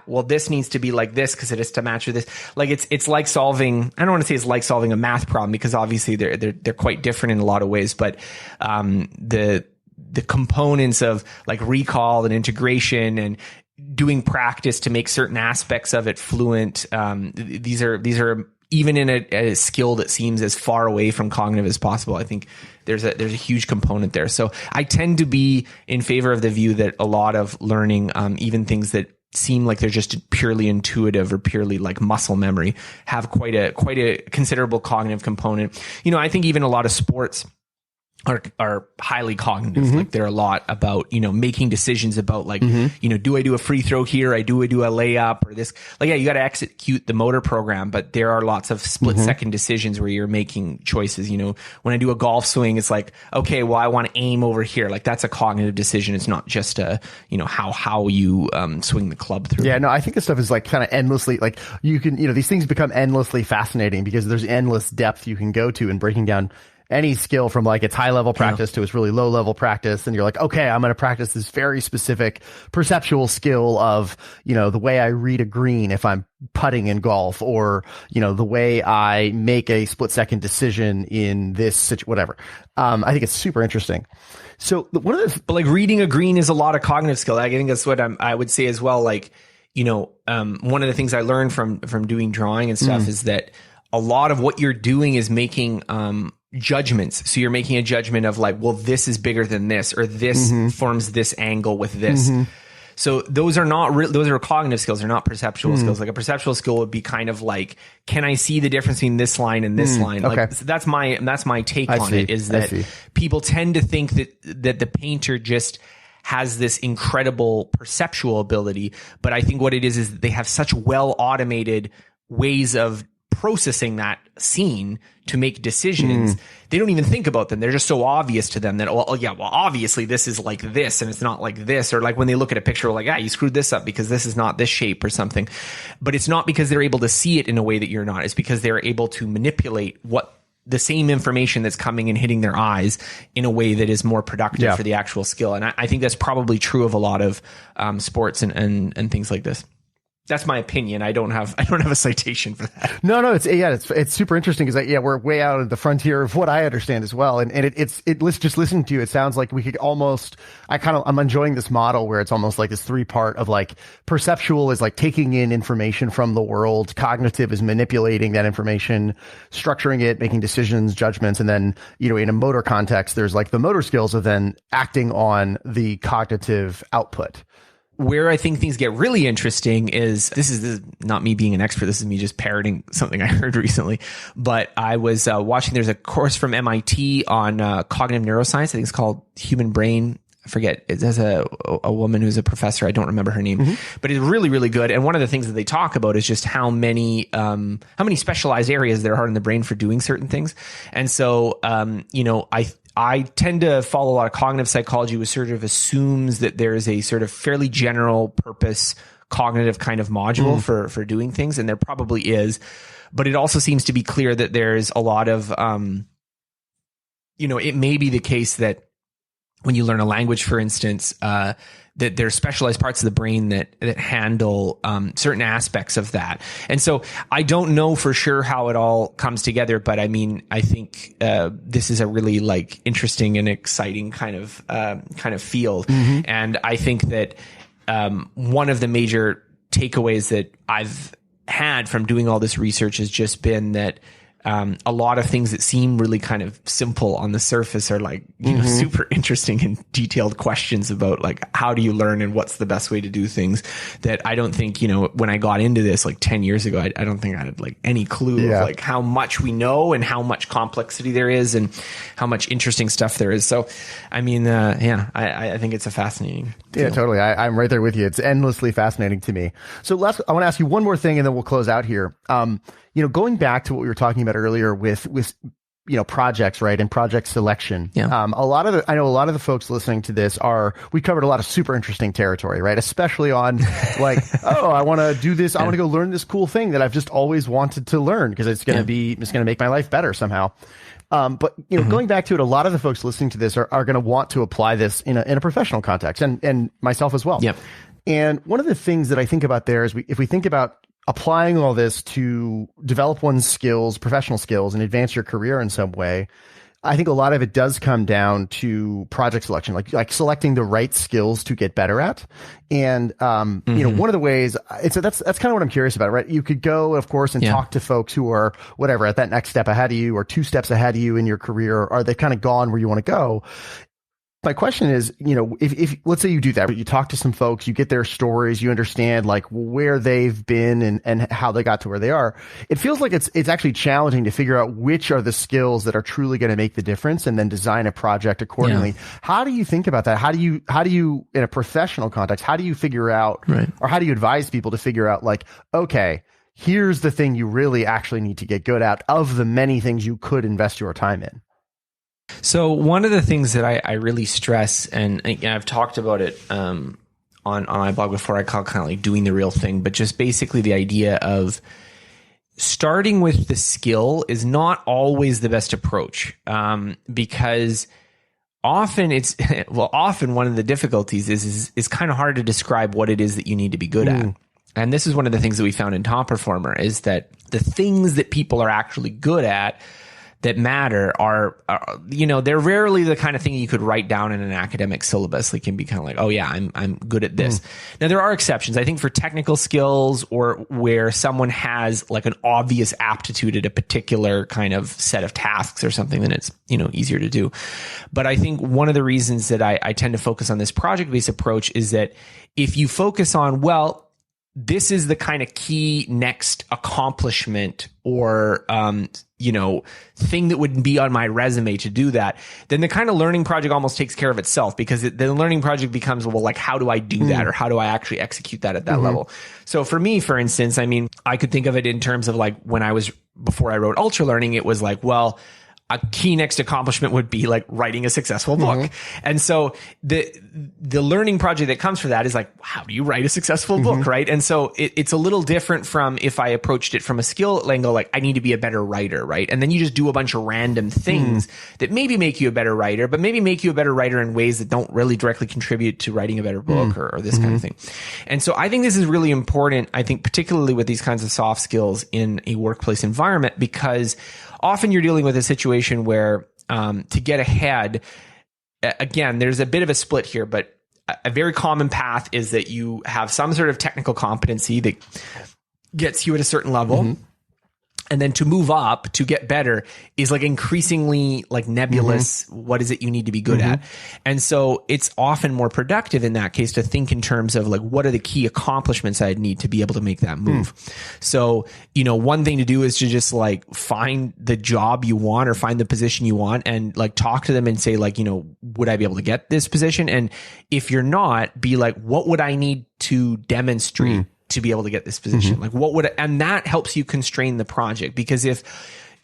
well, this needs to be like this because it is to match with this. Like it's like solving, I don't want to say it's like solving a math problem, because obviously they're quite different in a lot of ways, but the components of like recall and integration and doing practice to make certain aspects of it fluent, these are even in a skill that seems as far away from cognitive as possible. I think there's a huge component there. So I tend to be in favor of the view that a lot of learning, even things that seem like they're just purely intuitive or purely like muscle memory, have quite a considerable cognitive component. I think even a lot of sports are highly cognitive. Like they're a lot about, making decisions about like, do I do a free throw here? Do I do a layup or this? Like, yeah, you got to execute the motor program, but there are lots of split second decisions where you're making choices. When I do a golf swing, it's like, okay, well, I want to aim over here. Like that's a cognitive decision. It's not just how you swing the club through. Yeah, no, I think this stuff is like kind of endlessly, like you can, these things become endlessly fascinating because there's endless depth you can go to in breaking down any skill, from like its high level practice to its really low level practice. And you're like, okay, I'm going to practice this very specific perceptual skill of, the way I read a green if I'm putting in golf, or, the way I make a split second decision in this situation, whatever. I think it's super interesting. So but like reading a green is a lot of cognitive skill. I think that's what I would say as well. Like, one of the things I learned from doing drawing and stuff is that a lot of what you're doing is making, judgments. So you're making a judgment of like, well, this is bigger than this, or this forms this angle with this. So those are those are cognitive skills. They're not perceptual skills. Like a perceptual skill would be kind of like, can I see the difference between this line and this line? Okay. Like, so that's my take on it, is that people tend to think that the painter just has this incredible perceptual ability. But I think what it is that they have such well automated ways of processing that scene to make decisions. They don't even think about them. They're just so obvious to them that, obviously this is like this and it's not like this. Or like when they look at a picture, like, you screwed this up because this is not this shape or something. But it's not because they're able to see it in a way that you're not. It's because they're able to manipulate the same information that's coming and hitting their eyes in a way that is more productive for the actual skill. And I think that's probably true of a lot of sports and things like this. That's my opinion. I don't have a citation for that. No, it's super interesting because we're way out of the frontier of what I understand as well. And it's just listening to you, it sounds like we could almost, I'm enjoying this model where it's almost like this 3-part of like perceptual is like taking in information from the world. Cognitive is manipulating that information, structuring it, making decisions, judgments. And then, in a motor context, there's like the motor skills of then acting on the cognitive output. Where I think things get really interesting is, this is not me being an expert. This is me just parroting something I heard recently. But I was watching, there's a course from MIT on cognitive neuroscience. I think it's called Human Brain. I forget. There's a woman who's a professor. I don't remember her name, but it's really, really good. And one of the things that they talk about is just how many specialized areas there are in the brain for doing certain things. And so, I tend to follow a lot of cognitive psychology, which sort of assumes that there is a sort of fairly general purpose cognitive kind of module for doing things. And there probably is, but it also seems to be clear that there's a lot of, it may be the case that when you learn a language, for instance, that there's specialized parts of the brain that handle certain aspects of that. And so I don't know for sure how it all comes together, but I mean, I think this is a really like interesting and exciting kind of field. And I think that one of the major takeaways that I've had from doing all this research has just been that a lot of things that seem really kind of simple on the surface are like, you know, super interesting and detailed questions about like, how do you learn and what's the best way to do things that I don't think, you know, when I got into this like 10 years ago, I don't think I had like any clue of like how much we know and how much complexity there is and how much interesting stuff there is. So, I mean, I think it's a fascinating field. Yeah, totally. I'm right there with you. It's endlessly fascinating to me. So I want to ask you one more thing and then we'll close out here. You know, going back to what we were talking about earlier with you know, projects, right, and project selection. Yeah. I know a lot of the folks listening to this we covered a lot of super interesting territory, right? Especially on like, oh, I want to do this. I want to go learn this cool thing that I've just always wanted to learn because it's going to make my life better somehow. But you know, going back to it, a lot of the folks listening to this are going to want to apply this in a professional context and myself as well. Yep. And one of the things that I think about there is if we think about applying all this to develop one's skills, professional skills, and advance your career in some way, I think a lot of it does come down to project selection, like selecting the right skills to get better at. And, you know, one of the ways that's kind of what I'm curious about, right? You could go, of course, and talk to folks who are whatever at that next step ahead of you or 2 steps ahead of you in your career. Or they've kind of gone where you want to go. My question is, you know, if let's say you do that, but you talk to some folks, you get their stories, you understand like where they've been and how they got to where they are. It feels like it's actually challenging to figure out which are the skills that are truly going to make the difference and then design a project accordingly. Yeah. How do you think about that? How do you in a professional context, how do you figure out or how do you advise people to figure out like, okay, here's the thing you really actually need to get good at of the many things you could invest your time in? So one of the things that I really stress, and I've talked about it on my blog before, I call it kind of like doing the real thing, but just basically the idea of starting with the skill is not always the best approach, because often often one of the difficulties is kind of hard to describe what it is that you need to be good at. And this is one of the things that we found in Top Performer is that the things that people are actually good at that matter are, you know, they're rarely the kind of thing you could write down in an academic syllabus. They can be kind of like, oh yeah, I'm good at this. Now there are exceptions. I think for technical skills or where someone has like an obvious aptitude at a particular kind of set of tasks or something, then it's, you know, easier to do. But I think one of the reasons that I tend to focus on this project-based approach is that if you focus on, well, this is the kind of key next accomplishment or, you know, thing that would be on my resume to do that, then the kind of learning project almost takes care of itself because the learning project becomes, well, like, how do I do that? Or how do I actually execute that at that level? So for me, for instance, I mean, I could think of it in terms of like before I wrote Ultra Learning, it was like, well, a key next accomplishment would be like writing a successful book. And so the learning project that comes for that is like, how do you write a successful book? Right. And so it's a little different from if I approached it from a skill angle, like I need to be a better writer. Right. And then you just do a bunch of random things that maybe make you a better writer, but maybe make you a better writer in ways that don't really directly contribute to writing a better book or this kind of thing. And so I think this is really important. I think particularly with these kinds of soft skills in a workplace environment, because often you're dealing with a situation where to get ahead, again, there's a bit of a split here, but a very common path is that you have some sort of technical competency that gets you at a certain level. And then to move up, to get better, is like increasingly like nebulous. What is it you need to be good at? And so it's often more productive in that case to think in terms of like, what are the key accomplishments I'd need to be able to make that move? So, you know, one thing to do is to just like find the job you want or find the position you want and like talk to them and say like, you know, would I be able to get this position? And if you're not, be like, what would I need to demonstrate to be able to get this position? Like and that helps you constrain the project, because if,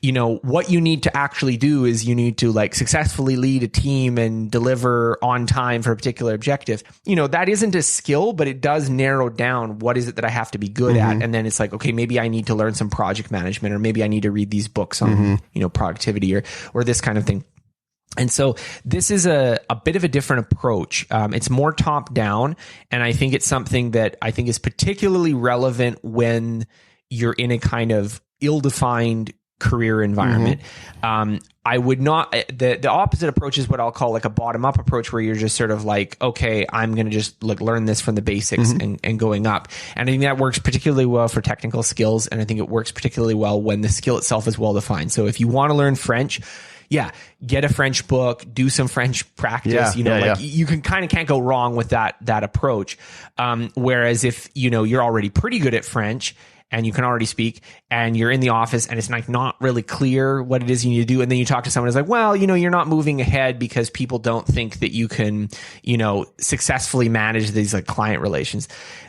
you know, what you need to actually do is you need to like successfully lead a team and deliver on time for a particular objective, you know, that isn't a skill, but it does narrow down what is it that I have to be good at. And then it's like, okay, maybe I need to learn some project management, or maybe I need to read these books on, you know, productivity or this kind of thing. And so this is a bit of a different approach. It's more top down. And I think it's something that I think is particularly relevant when you're in a kind of ill-defined career environment. I would not, the opposite approach is what I'll call like a bottom up approach, where you're just sort of like, okay, I'm going to just like learn this from the basics and going up. And I think that works particularly well for technical skills. And I think it works particularly well when the skill itself is well defined. So if you want to learn French, get a French book, do some French practice, you can can't go wrong with that approach. Whereas if, you're already pretty good at French and you can already speak and you're in the office and it's like not really clear what it is you need to do. And then you talk to someone who's like, well, you're not moving ahead because people don't think that you can, successfully manage these like client relations.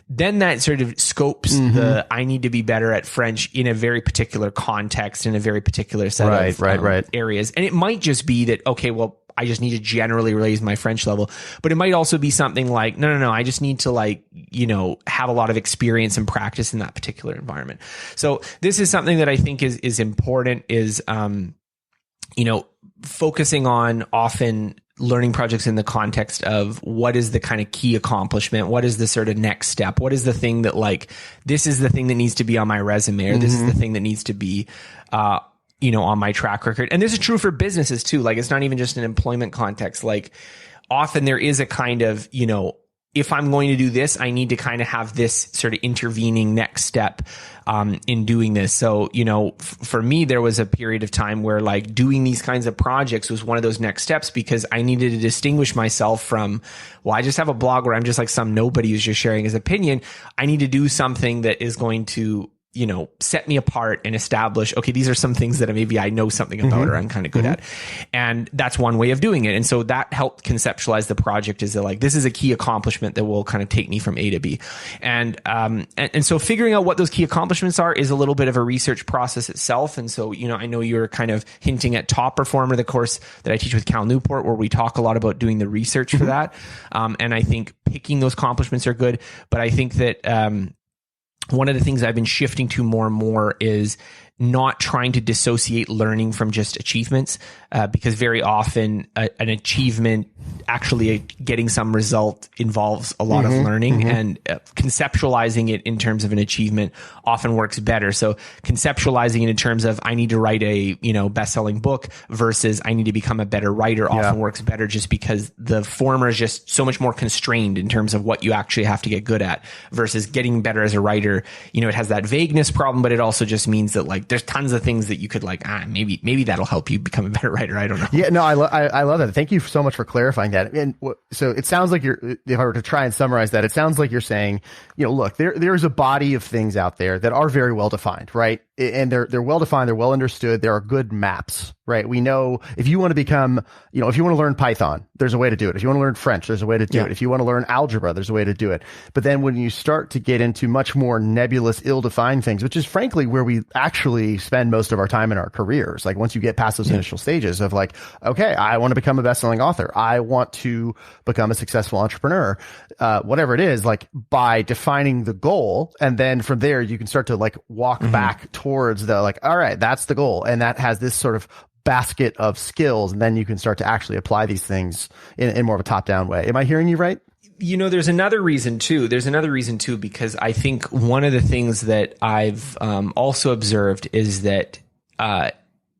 Then that sort of scopes I need to be better at French in a very particular context, in a very particular set of areas. And it might just be that, okay, well, I just need to generally raise my French level, but it might also be something like, no, I just need to have a lot of experience and practice in that particular environment. So this is something that I think is important, is, focusing on often learning projects in the context of what is the kind of key accomplishment, what is the sort of next step, what is the thing that this is the thing that needs to be on my resume, or this is the thing that needs to be, on my track record. And this is true for businesses too. Like, it's not even just an employment context. Like, often there is a kind of, if I'm going to do this, I need to kind of have this sort of intervening next step in doing this. So, for me, there was a period of time where like doing these kinds of projects was one of those next steps, because I needed to distinguish myself from, well, I just have a blog where I'm just like some nobody who's just sharing his opinion. I need to do something that is going to, set me apart and establish, okay, these are some things that maybe I know something about or I'm kind of good at. And that's one way of doing it. And so that helped conceptualize the project, is that like, this is a key accomplishment that will kind of take me from A to B. And so figuring out what those key accomplishments are is a little bit of a research process itself. And so, I know you're kind of hinting at Top Performer, the course that I teach with Cal Newport, where we talk a lot about doing the research for that. And I think picking those accomplishments are good, but I think that, one of the things I've been shifting to more and more is not trying to dissociate learning from just achievements, because very often an achievement, actually getting some result, involves a lot of learning, and conceptualizing it in terms of an achievement often works better. So conceptualizing it in terms of I need to write a best-selling book versus I need to become a better writer often works better, just because the former is just so much more constrained in terms of what you actually have to get good at, versus getting better as a writer. It has that vagueness problem, but it also just means that like there's tons of things that you could maybe that'll help you become a better writer. I don't know. Yeah, no, I love that. Thank you so much for clarifying that. And so it sounds like if I were to try and summarize that, it sounds like you're saying, look, there's a body of things out there that are very well defined, right? And they're well defined, they're well understood. There are good maps, right? We know if you want to become, if you want to learn Python, there's a way to do it. If you want to learn French, there's a way to do it. If you want to learn algebra, there's a way to do it. But then when you start to get into much more nebulous, ill-defined things, which is frankly where we actually spend most of our time in our careers. Like once you get past those initial stages of like, okay, I want to become a best-selling author. I want to become a successful entrepreneur, whatever it is, like by defining the goal. And then from there, you can start to like walk back towards the like, all right, that's the goal. And that has this sort of basket of skills. And then you can start to actually apply these things in more of a top-down way. Am I hearing you right? There's another reason too. Because I think one of the things that I've also observed is that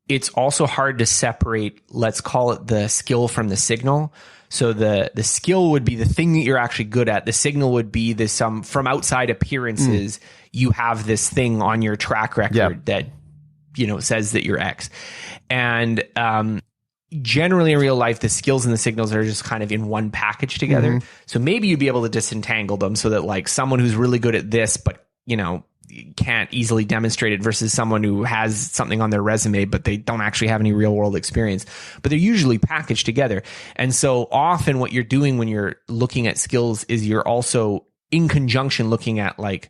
it's also hard to separate, let's call it the skill from the signal. So the skill would be the thing that you're actually good at. The signal would be from outside appearances, you have this thing on your track record that, says that you're X. And generally in real life, the skills and the signals are just kind of in one package together. So maybe you'd be able to disentangle them so that like someone who's really good at this, but, can't easily demonstrate it, versus someone who has something on their resume, but they don't actually have any real world experience, but they're usually packaged together. And so often what you're doing when you're looking at skills is you're also in conjunction looking at like,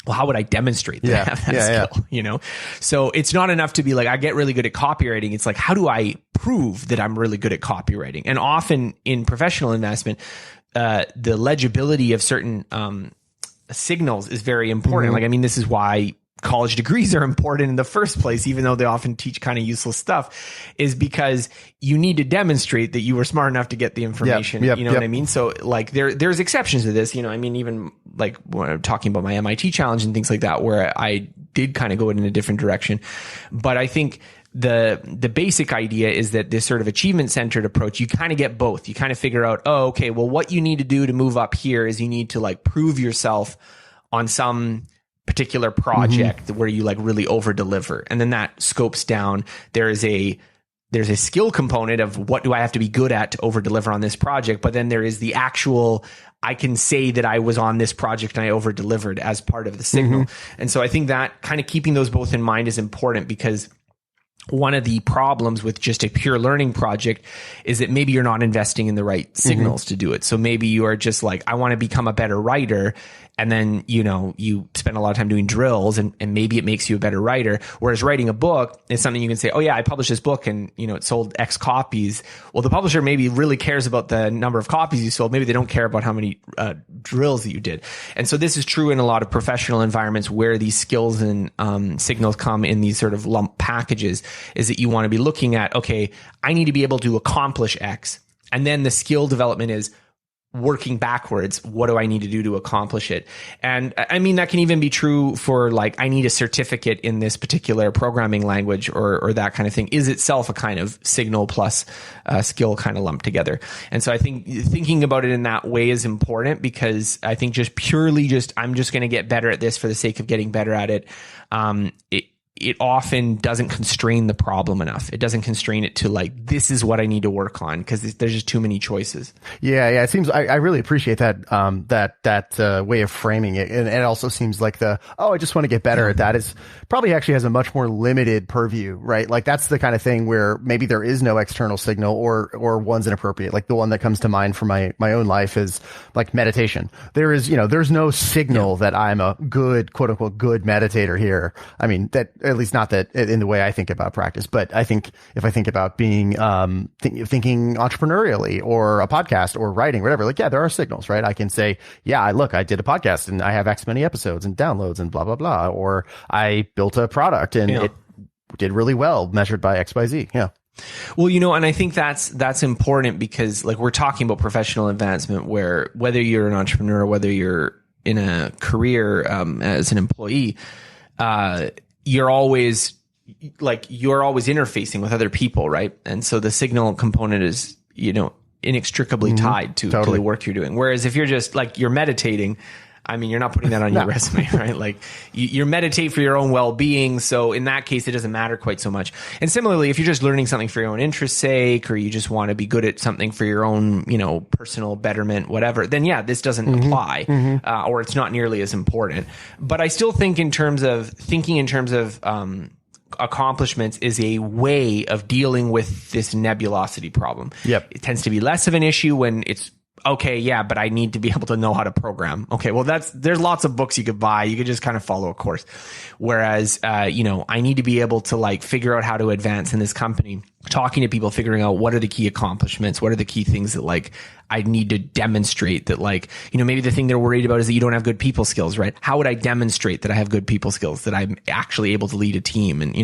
well, how would I demonstrate that I have that skill? So it's not enough to be like, I get really good at copywriting. It's like, how do I prove that I'm really good at copywriting? And often in professional investment, the legibility of certain, signals is very important. This is why college degrees are important in the first place, even though they often teach kind of useless stuff, is because you need to demonstrate that you were smart enough to get the information. What I mean? So like there's exceptions to this, even like when I'm talking about my MIT challenge and things like that, where I did kind of go in a different direction. But I think the basic idea is that this sort of achievement centered approach, you kind of get both. You kind of figure out, oh, okay, well, what you need to do to move up here is you need to like prove yourself on some particular project where you like really over deliver. And then that scopes down. There's a skill component of what do I have to be good at to over deliver on this project. But then there is the actual, I can say that I was on this project and I over delivered as part of the signal. And so I think that kind of keeping those both in mind is important, because one of the problems with just a pure learning project is that maybe you're not investing in the right signals to do it. So maybe you are just like, I want to become a better writer. And then, you know, you spend a lot of time doing drills and maybe it makes you a better writer. Whereas writing a book is something you can say, oh yeah, I published this book and, you know, it sold X copies. Well, the publisher maybe really cares about the number of copies you sold. Maybe they don't care about how many drills that you did. And so this is true in a lot of professional environments where these skills and signals come in these sort of lump packages, is that you want to be looking at, okay, I need to be able to accomplish X. And then the skill development is working backwards. What do I need to do to accomplish it? And I mean, that can even be true for like, I need a certificate in this particular programming language or that kind of thing is itself a kind of signal plus skill kind of lumped together. And so I think thinking about it in that way is important, because I think just purely I'm just going to get better at this for the sake of getting better at it. It often doesn't constrain the problem enough. It doesn't constrain it to like, this is what I need to work on, because there's just too many choices. Yeah. It seems, I really appreciate that, that way of framing it. And it also seems like I just want to get better at that is probably actually has a much more limited purview, right? Like that's the kind of thing where maybe there is no external signal or one's inappropriate. Like the one that comes to mind for my own life is like meditation. There is, there's no signal that I'm a good, quote unquote, good meditator here. I mean, that, at least not that in the way I think about practice, but I think if I think about being, thinking entrepreneurially or a podcast or writing, whatever, like, yeah, there are signals, right? I can say, yeah, I did a podcast and I have X many episodes and downloads and blah, blah, blah. Or I built a product and it did really well measured by X, Y, Z. Yeah. Well, and I think that's important, because like we're talking about professional advancement, where whether you're an entrepreneur, whether you're in a career, as an employee, you're always interfacing with other people, right? And so the signal component is, inextricably tied to the work you're doing. Whereas if you're just like, you're meditating, I mean, you're not putting that on your resume, right? Like you meditate for your own well-being. So in that case, it doesn't matter quite so much. And similarly, if you're just learning something for your own interest's sake, or you just want to be good at something for your own, personal betterment, whatever, then yeah, this doesn't apply, or it's not nearly as important. But I still think in terms of accomplishments is a way of dealing with this nebulosity problem. Yep. It tends to be less of an issue when it's, okay, yeah, but I need to be able to know how to program. Okay, well, there's lots of books you could buy. You could just kind of follow a course. Whereas, I need to be able to like figure out how to advance in this company, talking to people, figuring out what are the key accomplishments, what are the key things that like I need to demonstrate that like, maybe the thing they're worried about is that you don't have good people skills, right? How would I demonstrate that I have good people skills, that I'm actually able to lead a team? And,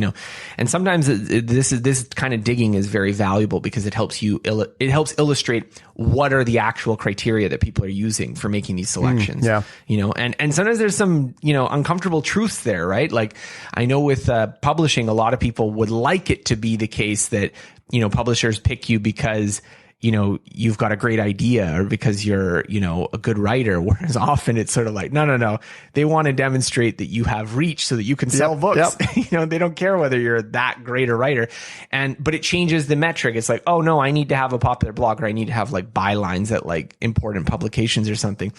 and sometimes this kind of digging is very valuable, because it helps illustrate what are the actual criteria that people are using for making these selections. And sometimes there's some, uncomfortable truths there, right? Like I know with publishing, a lot of people would like it to be the case that, publishers pick you because you've got a great idea, or because you're, a good writer. Whereas often it's sort of like, no. They want to demonstrate that you have reach so that you can sell books. Yep. They don't care whether you're that great a writer. But it changes the metric. It's like, oh no, I need to have a popular blog, or I need to have like bylines at like important publications or something.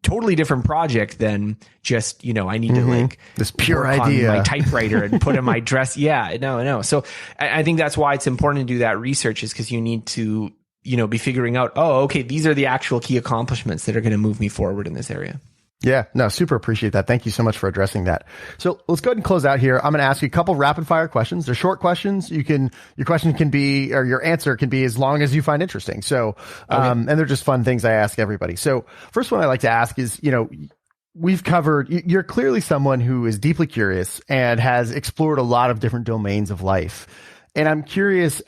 Totally different project than just, I need to like this pure idea on my typewriter and put in my dress. Yeah, no. So I think that's why it's important to do that research, is because you need to, be figuring out, oh, okay, these are the actual key accomplishments that are going to move me forward in this area. Yeah, no, super appreciate that. Thank you so much for addressing that. So let's go ahead and close out here. I'm going to ask you a couple rapid fire questions. They're short questions. Your question can be, or your answer can be as long as you find interesting. So, and they're just fun things I ask everybody. So first one I like to ask is, we've covered, you're clearly someone who is deeply curious and has explored a lot of different domains of life. And I'm curious,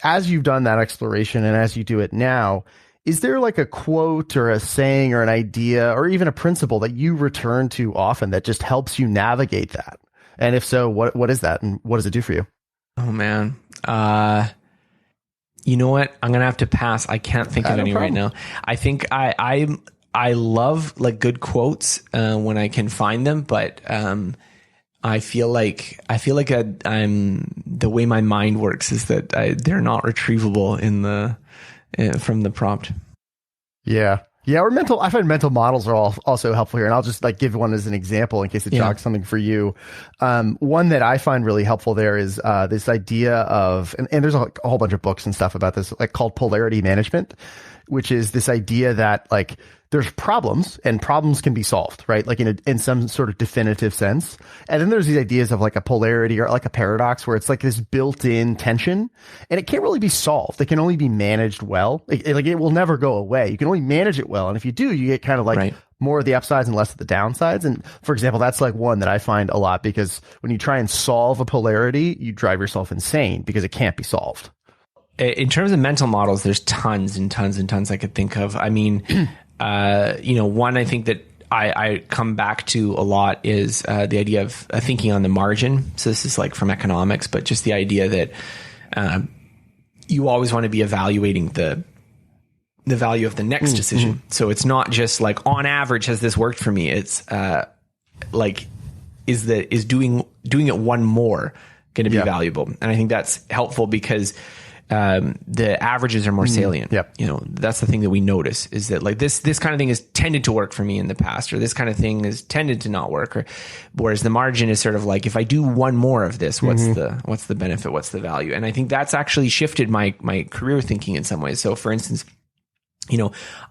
as you've done that exploration and as you do it now, is there like a quote or a saying or an idea or even a principle that you return to often that just helps you navigate that? And if so, what is that, and what does it do for you? Oh man. You know what? I'm gonna have to pass. I can't think of any right now. I think I love like good quotes when I can find them, but I feel like I'm the way my mind works is that they're not retrievable from the prompt. Yeah. Yeah, or I find mental models are also helpful here. And I'll just like give one as an example in case it jogs something for you. One that I find really helpful there is this idea of, and there's a whole bunch of books and stuff about this, like called polarity management, which is this idea that like there's problems and problems can be solved, right? Like in some sort of definitive sense. And then there's these ideas of like a polarity or like a paradox where it's like this built-in tension and it can't really be solved. It can only be managed well. It will never go away. You can only manage it well. And if you do, you get kind of like more of the upsides and less of the downsides. And for example, that's like one that I find a lot because when you try and solve a polarity, you drive yourself insane because it can't be solved. In terms of mental models, there's tons and tons and tons I could think of. I mean, one I think that I come back to a lot is the idea of thinking on the margin. So this is like from economics, but just the idea that you always want to be evaluating the value of the next decision. So it's not just like on average, has this worked for me? It's like is doing it one more going to be valuable? And I think that's helpful because the averages are more salient. That's the thing that we notice is that like this kind of thing has tended to work for me in the past, or this kind of thing has tended to not work. Or whereas the margin is sort of like, if I do one more of this, what's the benefit? What's the value? And I think that's actually shifted my career thinking in some ways. So for instance,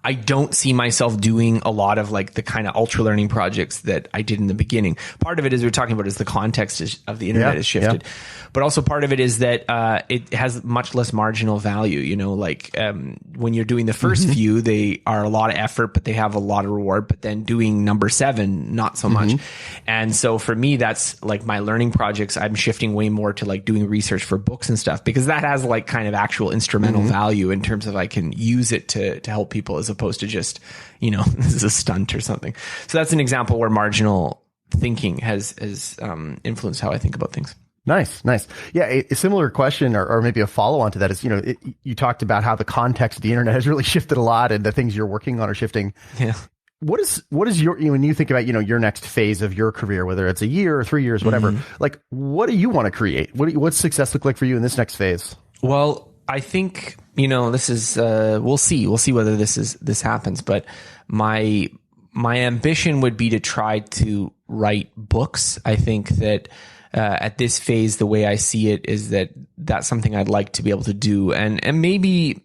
I don't see myself doing a lot of like the kind of ultra learning projects that I did in the beginning. Part of it, as we were talking about, is the context of the internet has shifted. But also part of it is that it has much less marginal value. When you're doing the first few, they are a lot of effort, but they have a lot of reward. But then doing number 7, not so much. And so for me, that's like my learning projects. I'm shifting way more to like doing research for books and stuff, because that has like kind of actual instrumental value in terms of I can use it to help people as opposed to just, this is a stunt or something. So that's an example where marginal thinking has influenced how I think about things. Nice. Yeah, a similar question or maybe a follow-on to that is, you talked about how the context of the internet has really shifted a lot and the things you're working on are shifting. Yeah. What is your, when you think about, your next phase of your career, whether it's a year or 3 years, whatever, like, what do you want to create? What's success look like for you in this next phase? Well, I think, this is, we'll see whether this happens, but my ambition would be to try to write books. I think that, at this phase, the way I see it is that that's something I'd like to be able to do. And maybe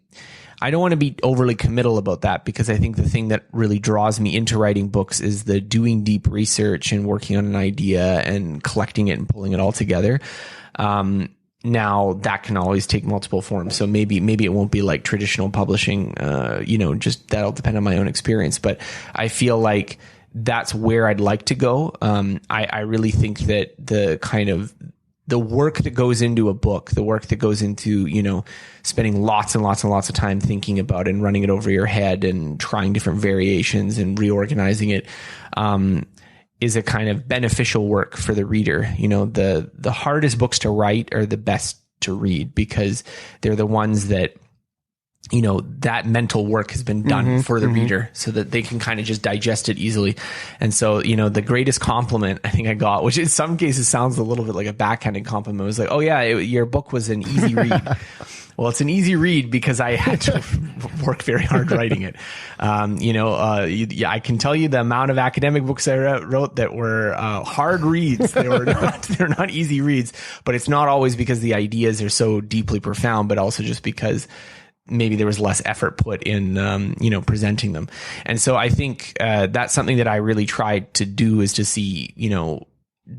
I don't want to be overly committal about that, because I think the thing that really draws me into writing books is the doing deep research and working on an idea and collecting it and pulling it all together. Now that can always take multiple forms. So maybe it won't be like traditional publishing, just that'll depend on my own experience. But I feel like that's where I'd like to go. I really think that the kind of the work that goes into a book, the work that goes into, spending lots and lots and lots of time thinking about it and running it over your head and trying different variations and reorganizing it, is a kind of beneficial work for the reader. The hardest books to write are the best to read, because they're the ones that, that mental work has been done for the reader so that they can kind of just digest it easily. And so, the greatest compliment I think I got, which in some cases sounds a little bit like a backhanded compliment, was like, oh yeah, your book was an easy read. Well, it's an easy read because I had to work very hard writing it. I can tell you the amount of academic books I wrote that were hard reads. They're not easy reads, but it's not always because the ideas are so deeply profound, but also just because maybe there was less effort put in, presenting them. And so I think that's something that I really tried to do, is to see,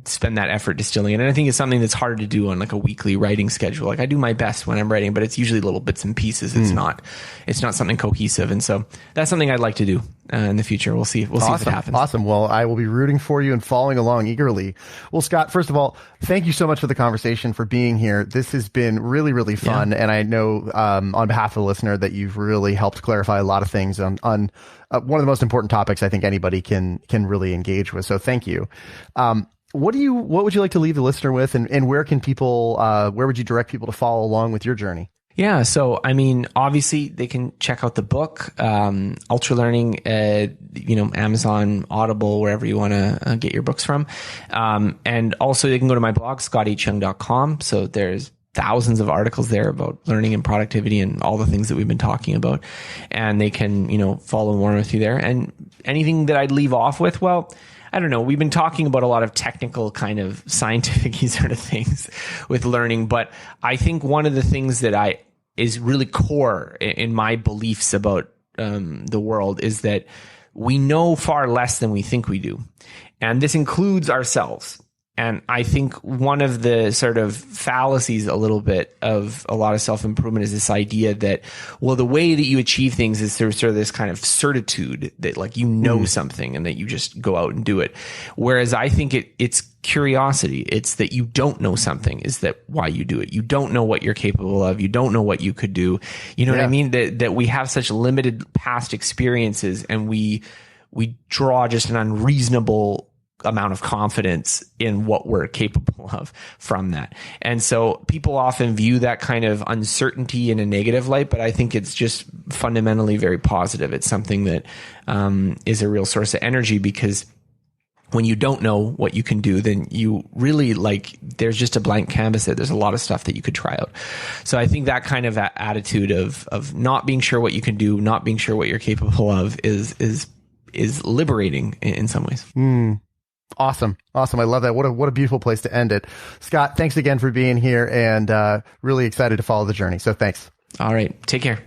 spend that effort distilling it. And I think it's something that's hard to do on like a weekly writing schedule. Like I do my best when I'm writing, but it's usually little bits and pieces. It's not something cohesive. And so that's something I'd like to do in the future. We'll see. We'll see if it happens. Awesome. Well, I will be rooting for you and following along eagerly. Well, Scott, first of all, thank you so much for the conversation, for being here. This has been really, really fun. Yeah. And I know, on behalf of the listener, that you've really helped clarify a lot of things on one of the most important topics I think anybody can really engage with. So thank you. what would you like to leave the listener with, and where can people, where would you direct people to follow along with your journey? Yeah. So, I mean, obviously they can check out the book, Ultra Learning, Amazon, Audible, wherever you want to get your books from. And also they can go to my blog, scotthyoung.com. So there's thousands of articles there about learning and productivity and all the things that we've been talking about. And they can, follow more with you there. And anything that I'd leave off with, well, I don't know. We've been talking about a lot of technical kind of scientific sort of things with learning, but I think one of the things that is really core in my beliefs about the world is that we know far less than we think we do. And this includes ourselves. And I think one of the sort of fallacies a little bit of a lot of self-improvement is this idea that, well, the way that you achieve things is through sort of this kind of certitude that like something and that you just go out and do it. Whereas I think it's curiosity. It's that you don't know something is that why you do it. You don't know what you're capable of. You don't know what you could do. You know what I mean? That we have such limited past experiences and we draw just an unreasonable amount of confidence in what we're capable of from that. And so people often view that kind of uncertainty in a negative light, but I think it's just fundamentally very positive. It's something that is a real source of energy, because when you don't know what you can do, then you really there's just a blank canvas there. There's a lot of stuff that you could try out. So I think that kind of attitude of not being sure what you can do, not being sure what you're capable of is liberating in some ways. Awesome. I love that. What a beautiful place to end it. Scott, thanks again for being here, and really excited to follow the journey. So thanks. All right. Take care.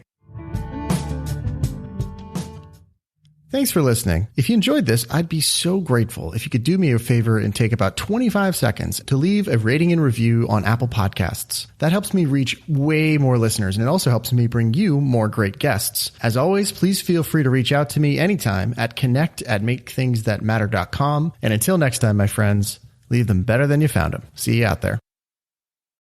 Thanks for listening. If you enjoyed this, I'd be so grateful if you could do me a favor and take about 25 seconds to leave a rating and review on Apple Podcasts. That helps me reach way more listeners, and it also helps me bring you more great guests. As always, please feel free to reach out to me anytime at connect@makethingsthatmatter.com. And until next time, my friends, leave them better than you found them. See you out there.